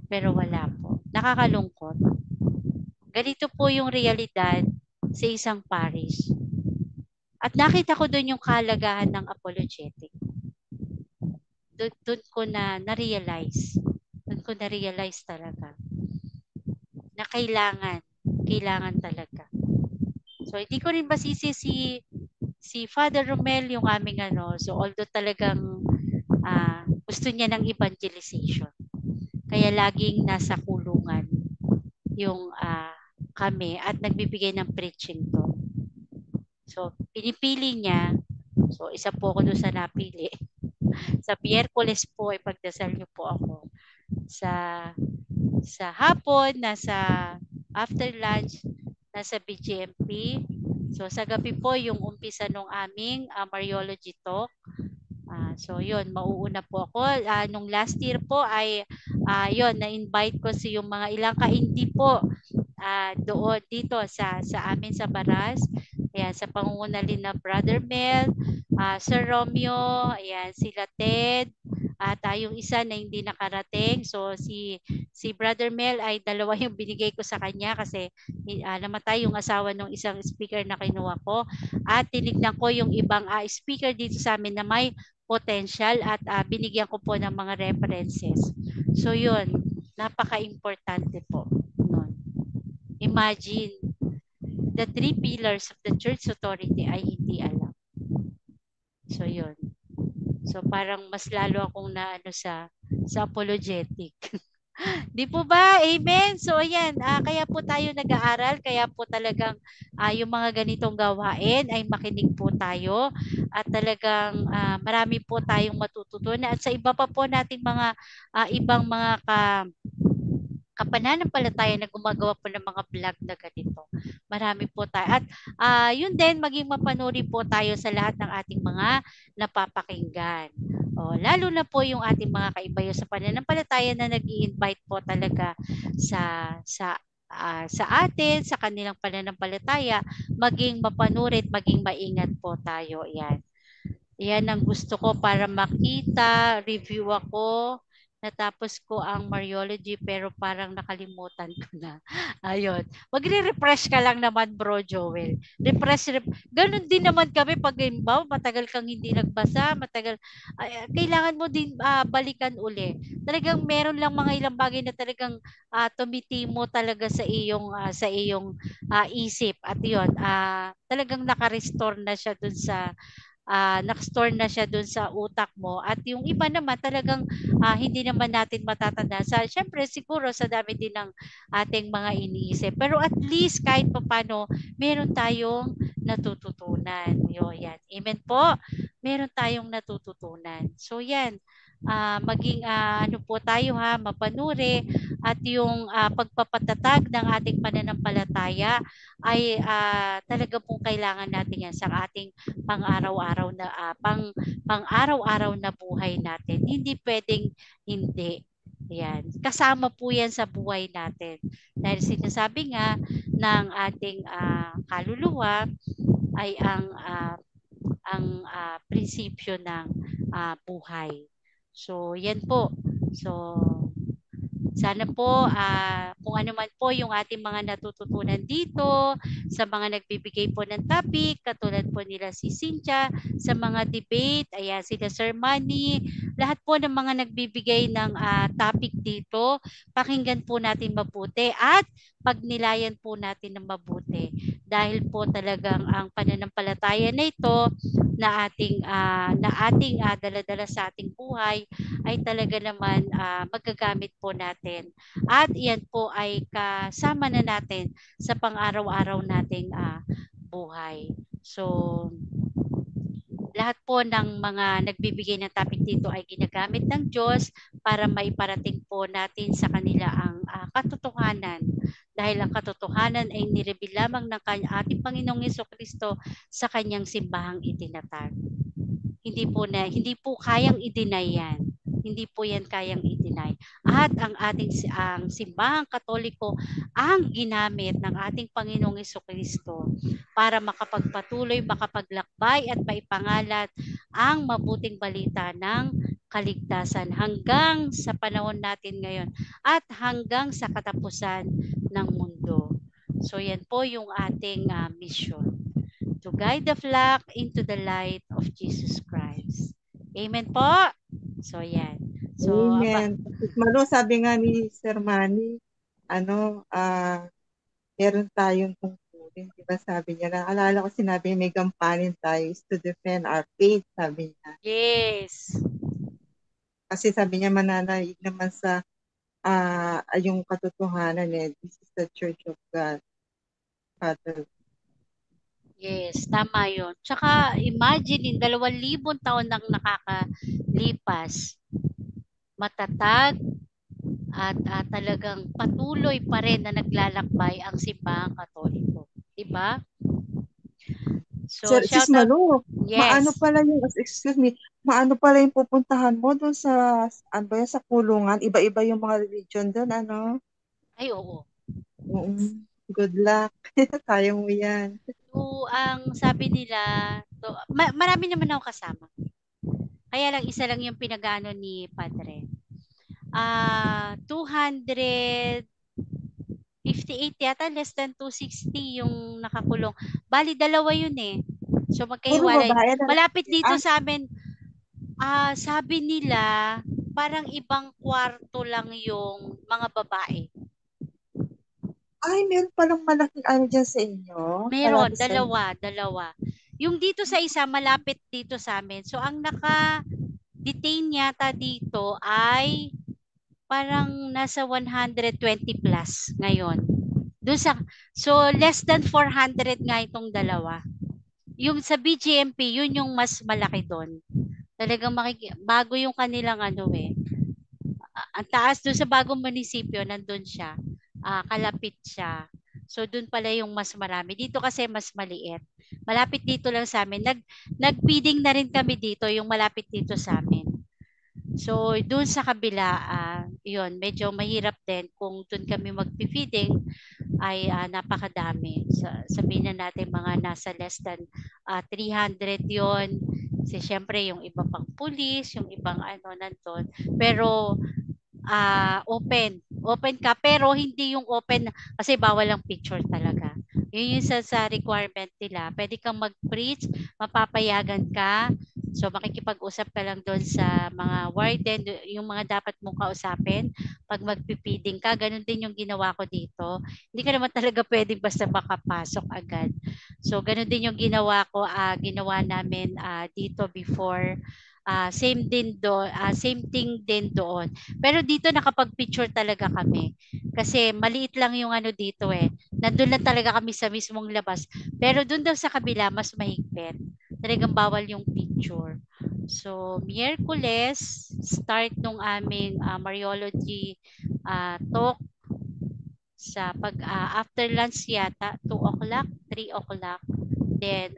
Pero wala po. Nakakalungkot. Ganito po yung realidad sa isang parish. At nakita ko doon yung kalagahan ng apologetic. Doon ko na-realize. Doon ko na-realize talaga na kailangan talaga. So, hindi ko rin masisi si Father Romel yung aming So, although talagang gusto niya ng evangelization. Kaya laging nasa kulungan yung kami at nagbibigay ng preaching to. So, pinipili niya. So, isa po ako doon sa napili. Sa Miyerkules po, ipagdasal niyo po ako. Sa hapon, after lunch, nasa BGMP. So, sa gabi po, yung umpisa nung aming Mariology Talk. So yun, mauuna po ako. Nung last year po ay yun, na-invite ko yung mga ilang kaindi po doon dito sa amin sa Baras. Ayan, sa pangunguna rin na Brother Mel, Sir Romeo, ayan, sila Ted, at yung isa na hindi nakarating. So si Brother Mel ay dalawa yung binigay ko sa kanya kasi namatay yung asawa ng isang speaker na kinuha ko. At tinignan ko yung ibang speaker dito sa amin na may potential at binigyan ko po ng mga references. So yun, napaka-importante po. Nun. Imagine, the 3 pillars of the church authority ay hindi alam. So yun. So parang mas lalo akong sa apologetic. Di po ba? Amen. So ayan, kaya po tayo nag-aaral, kaya po talagang yung mga ganitong gawain ay makinig po tayo at talagang marami po tayong matututunan at sa iba pa po nating mga ibang mga kapananampalataya na gumagawa po ng mga vlog na ganito. Marami po tayo. At yun din, maging mapanuri po tayo sa lahat ng ating mga napapakinggan. Lalo na po yung ating mga kaibayo sa pananampalataya na nag-i-invite po talaga sa atin, sa kanilang pananampalataya, maging mapanurit, maging maingat po tayo. Yan ang gusto ko para makita, review ako. Natapos ko ang Mariology pero parang nakalimutan ko na. Ayun. Magre-refresh ka lang naman, Bro Joel. Ganon din naman kami pag matagal kang hindi nagbasa, kailangan mo din balikan uli. Talagang meron lang mga ilang bagay na talagang tumitimo talaga sa iyong isip. At yun, talagang naka-restore na siya dun sa nakastore na siya dun sa utak mo at yung iba naman talagang hindi naman natin matatanda syempre siguro sa dami din ng ating mga iniisip pero at least kahit paano meron tayong natututunan yan, amen po, meron tayong natututunan. So yan, maging ano po tayo mapanuri at yung pagpapatatag ng ating pananampalataya ay talaga pong kailangan natin yan sa ating pang-araw-araw na pang-araw-araw na buhay natin. Hindi pwedeng hindi. Yan. Kasama po yan sa buhay natin. Dahil sinasabi nga ng ating kaluluwa ay ang prinsipyo ng buhay. So, yan po. So, sana po kung ano man po yung ating mga natututunan dito sa mga nagbibigay po ng topic, katulad po nila si Cynthia, sa mga debate, ayan sila Sir Manny, lahat po ng mga nagbibigay ng topic dito, pakinggan po natin mabuti at pagnilayan po natin ng mabuti. Dahil po talagang ang pananampalataya na ito na ating dala-dala sa ating buhay ay talaga naman magagamit po natin. At iyan po ay kasama na natin sa pang-araw-araw nating buhay. So, lahat po ng mga nagbibigay ng topic dito ay ginagamit ng Diyos para maiparating po natin sa kanila ang katotohanan. Dahil ang katotohanan ay nireveal lamang ng ating Panginoong Jesucristo sa kanyang simbahang itinatag. Hindi po kayang i-deny yan. Hindi po yan kayang i-deny. At ang simbahang Katoliko ang ginamit ng ating Panginoong Jesucristo para makapagpatuloy, makapaglakbay at maipangalat ang mabuting balita ng kaligtasan hanggang sa panahon natin ngayon at hanggang sa katapusan ng mundo. So yan po yung ating mission. To guide the flock into the light of Jesus Christ. Amen po? So, yan. So, Amen. Malo, sabi nga ni Sir Manny, meron tayong tungkulin. Diba sabi niya, naalala ko sinabi, may gampanin tayo is to defend our faith, sabi niya. Yes. Kasi sabi niya, mananaig naman sa yung katotohanan this is the Church of God. Father. Yes, tama yun. Tsaka imagine, 2,000 taon nang nakakalipas, matatag at talagang patuloy pa rin na naglalakbay ang simbahang Katoliko. Diba? So, Sis Malu, yes. Maano pala yung pupuntahan mo doon sa, sa kulungan? Iba-iba yung mga religion doon, ano? Ay, oo. Good luck. Kaya mo yan. So, ang sabi nila, marami naman ako kasama. Kaya lang, isa lang yung pinag-ano ni Padre. 258 yata, less than 260 yung nakakulong. Bali, 2 yun eh. So, magkahiwalay. Malapit dito sa amin, sabi nila, parang ibang kwarto lang yung mga babae. Ay, meron palang malaking dyan sa inyo? Meron, dalawa. Yung dito sa isa, malapit dito sa amin. So, ang naka-detain yata dito ay parang nasa 120 plus ngayon. So, less than 400 nga itong dalawa. Yung sa BGMP, yun yung mas malaki doon. Talagang bago yung kanilang ang taas doon sa bagong munisipyo, nandun siya. Kalapit siya. So, doon pala yung mas marami. Dito kasi mas maliit. Malapit dito lang sa amin. Nag-feeding na rin kami dito, yung malapit dito sa amin. So, doon sa kabila, yun, medyo mahirap din kung doon kami mag-feeding ay napakadami. Sabihin na natin mga nasa less than 300 yon. Kasi syempre yung iba pang pulis, yung ibang nandun. Pero open ka, pero hindi yung open kasi bawal ang picture talaga. Yun yung sa requirement nila. Pwede kang mag-preach, mapapayagan ka. So makikipag-usap ka lang doon sa mga warden, yung mga dapat mong kausapin pag magpipiding ka. Ganun din yung ginawa ko dito. Hindi ka naman talaga pwede basta makapasok agad. So ganun din yung ginawa ko, ginawa namin dito before. Same thing din doon. Pero dito nakapag-picture talaga kami. Kasi maliit lang yung dito eh. Nandun lang talaga kami sa mismong labas. Pero doon daw sa kabila, mas mahigpit. Talagang bawal yung picture. So, Miyerkules, start nung aming Mariology talk sa after lunch yata, 2 o'clock, 3 o'clock. Then,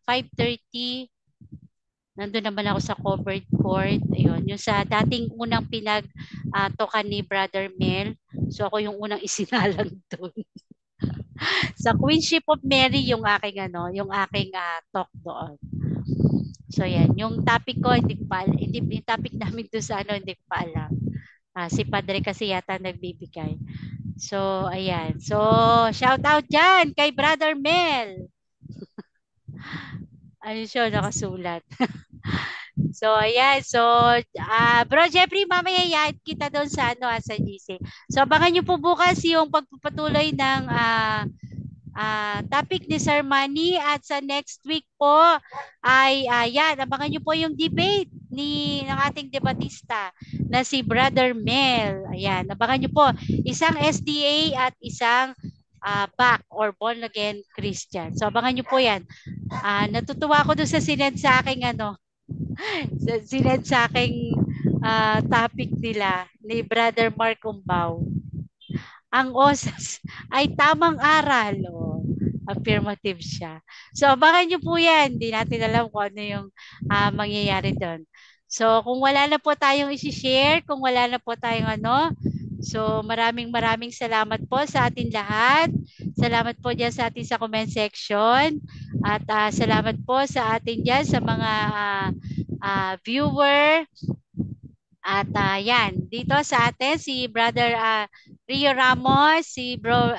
5:30, nandun naman ako sa covered court. Ayun, yung sa dating unang tokan ni Brother Mel. So, ako yung unang isinalang doon. Sa Queenship of Mary, yung aking talk doon. So, yan. Yung topic ko, hindi yung topic namin doon sa hindi ko pa alam. Si Padre kasi yata nagbibigay. So, ayan. So, shout out dyan kay Brother Mel. Ayun siya, nakasulat. So, ayan. So, Bro Jeffrey, mamaya yan kita doon sa sa GC. So, abangan nyo po bukas yung pagpapatuloy ng topic ni Sir Manny, at sa next week po ay yan, abangan nyo po yung debate ng ating debatista na si Brother Mel. Ayan, abangan nyo po isang SDA at isang back or born again Christian. So abangan nyo po yan. Natutuwa ako doon sa sinend sa aking sa aking topic nila ni Brother Mark Umbao. Ang OSAS ay tamang aral. Affirmative siya. So, abangan nyo po yan. Hindi natin alam kung ano yung mangyayari doon. So, kung wala na po tayong isi-share, kung wala na po tayong so maraming salamat po sa atin lahat. Salamat po dyan sa atin sa comment section. At salamat po sa atin dyan sa mga viewer. At yan, dito sa atin si Brother Rio Ramos, si Bro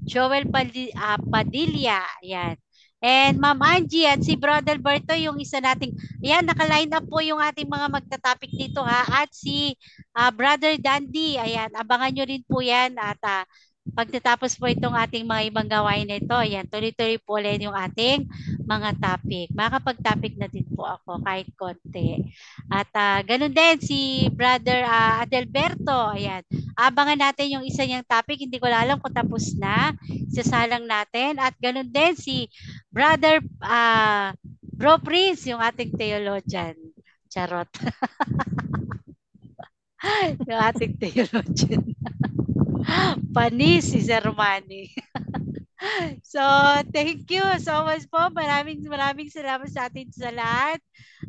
Joel Padilla, yan. And Ma'am Angie at si Brother Alberto, yung isa nating, yan, naka-line up po yung ating mga magta-topic dito ha. At si Brother Dandy, ayan, abangan nyo rin po yan. At pagtatapos po itong ating mga ibang gawain na ito, ayan, tuloy-tuloy po ulit yung ating mga topic. Makakapag-topic na din po ako kahit konti. At ganun din si Brother Adelberto, ayan. Abangan natin yung isa niyang topic, hindi ko alam kung tapos na, isasalang natin. At ganun din si Brother Bro Prince, yung ating theologian. Charot. Yung ating theologian. Panis si Sir Manny. So, thank you so much po. Maraming salamat sa atin sa lahat.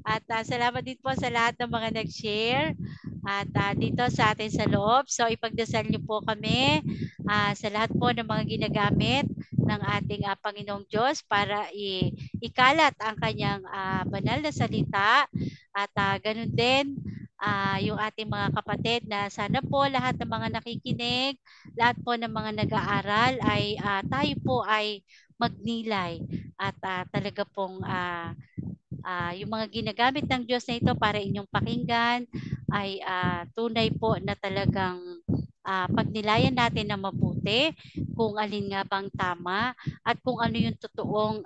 At salamat din po sa lahat ng mga nag-share. At dito sa atin sa loob. So, ipagdasal niyo po kami sa lahat po ng mga ginagamit ng ating Panginoong Diyos para ikalat ang kanyang banal na salita. At ganun din yung ating mga kapatid na sana po lahat ng mga nakikinig, lahat po ng mga nag-aaral ay tayo po ay magnilay at talaga pong yung mga ginagamit ng Diyos na ito para inyong pakinggan ay tunay po na talagang pagnilayan natin na mabuti kung alin nga bang tama at kung ano yung totoong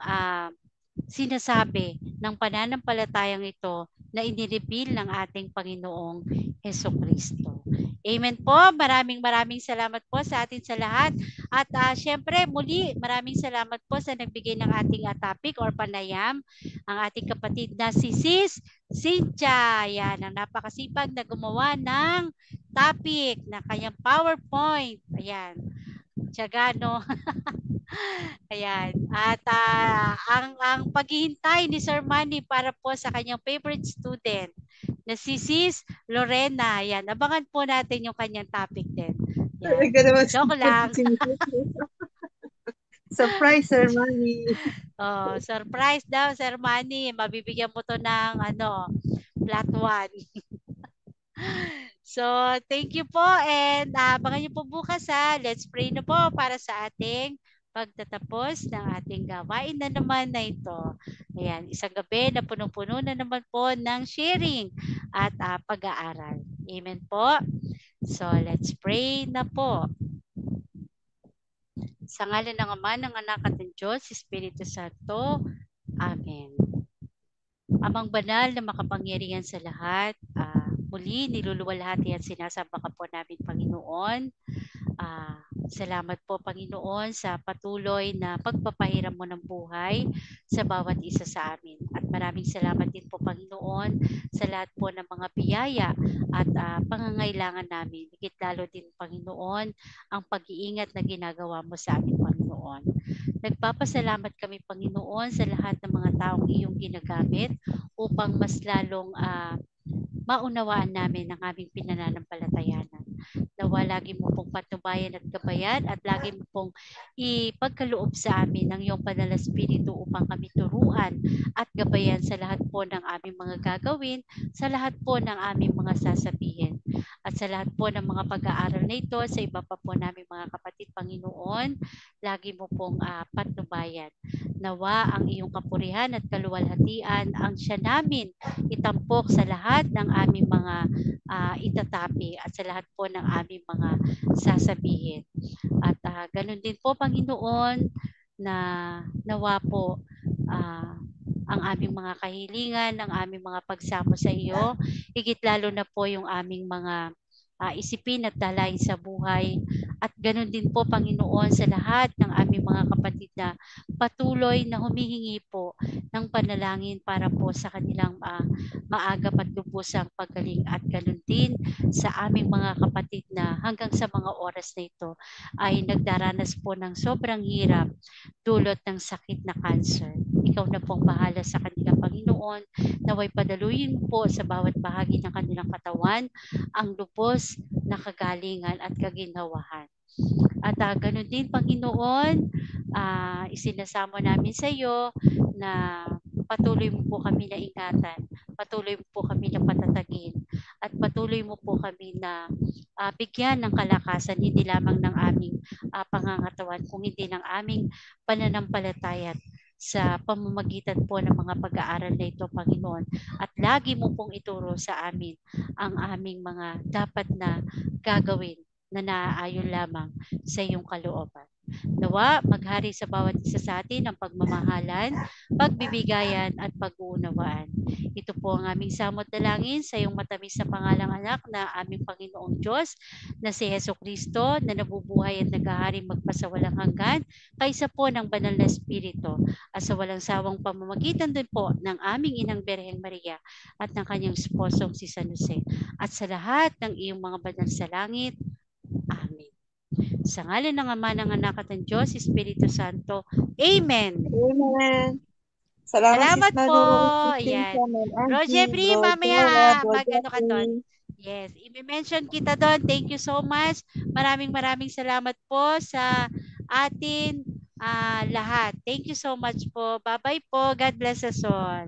sinasabi ng pananampalatayang ito na inireveal ng ating Panginoong Hesukristo. Amen po. Maraming salamat po sa atin sa lahat. At syempre muli, maraming salamat po sa nagbigay ng ating topic or panayam, ang ating kapatid na si Sis Cynthia. Yan, ang napakasipag na gumawa ng topic na kanyang PowerPoint. Ayan. Tiyagano. Ayan. At ang paghihintay ni Sir Manny para po sa kanyang favorite student na si Sis Lorena. Ayan. Abangan po natin yung kanyang topic din. Joke lang. Surprise, Sir Manny. Oh, surprise daw, Sir Manny. Mabibigyan mo to ng flat 1. So, thank you po and abangan niyo po bukas ha. Let's pray na po para sa ating pagtatapos ng ating gawain na naman na ito. Ayan, isang gabi na punong-puno na naman po ng sharing at pag-aaral. Amen po. So, let's pray na po. Sa ngalan ng Ama, ng Anak at ng Diyos, Espiritu Santo. Amen. Amang banal na makapangyarihan sa lahat, muli niluluwalhati at sinasamba ka po namin, Panginoon, Salamat po, Panginoon, sa patuloy na pagpapahiram mo ng buhay sa bawat isa sa amin. At maraming salamat din po, Panginoon, sa lahat po ng mga biyaya at pangangailangan namin. Higit lalo din, Panginoon, ang pag-iingat na ginagawa mo sa amin, Panginoon. Nagpapasalamat kami, Panginoon, sa lahat ng mga taong iyong ginagamit upang mas lalong maunawaan namin ang aming pinananampalatayanan. Nawa lagi mo pong patnubayan at gabayan at lagi mo pong ipagkaloob sa amin ng iyong banal na Espiritu upang kami turuan at gabayan sa lahat po ng aming mga gagawin, sa lahat po ng aming mga sasabihin. At sa lahat po ng mga pag-aaral na ito, sa iba pa po naming mga kapatid, Panginoon, lagi mo pong patnubayan. Nawa ang iyong kapurihan at kaluwalhatian ang siya namin itampok sa lahat ng aming mga itatapi at sa lahat po ng aming mga sasabihin. At ganun din po, Panginoon, na nawa po ang aming mga kahilingan, ang aming mga pagsamo sa iyo, higit lalo na po yung aming mga isipin at dalain sa buhay. At ganun din po, Panginoon, sa lahat ng aming mga kapatid na patuloy na humihingi po ng panalangin para po sa kanilang maagap at lubusang paggaling. At ganun din sa aming mga kapatid na hanggang sa mga oras na ito ay nagdaranas po ng sobrang hirap dulot ng sakit na cancer. Ikaw na pong bahala sa kanila, Panginoon, naway padaluyin po sa bawat bahagi ng kanilang katawan ang lubos na kagalingan at kaginhawahan. At ganun din, Panginoon, isinasamo namin sa iyo na patuloy mo po kami na ingatan, patuloy mo po kami na patatagin, at patuloy mo po kami na bigyan ng kalakasan, hindi lamang ng aming pangangatawan, kung hindi ng aming pananampalataya sa pamamagitan po ng mga pag-aaral na ito, Panginoon. At lagi mo pong ituro sa amin ang aming mga dapat na gagawin na naaayon lamang sa iyong kalooban. Nawa, maghari sa bawat isa sa atin ang pagmamahalan, pagbibigayan at pag-uunawaan. Ito po ang aming samot dalangin sa iyong matamis na pangalang anak na aming Panginoong Diyos na si Jesucristo na nabubuhay at naghaharing magpasawalang hanggan kaysa po ng banal na Espiritu at sa walang sawang pamamagitan din po ng aming Inang Birheng Maria at ng kanyang esposong si San Jose at sa lahat ng iyong mga banal sa langit. Amen. Sa ngalan ng Ama, ng Anak at ng Diyos, Espiritu Santo. Amen. Amen. Salamat po. Ayan. Bro Jeffrey, mamaya mag-ano ka doon. Yes, i-mention kita doon. Thank you so much. Maraming salamat po sa atin lahat. Thank you so much po. Bye-bye po. God bless us all.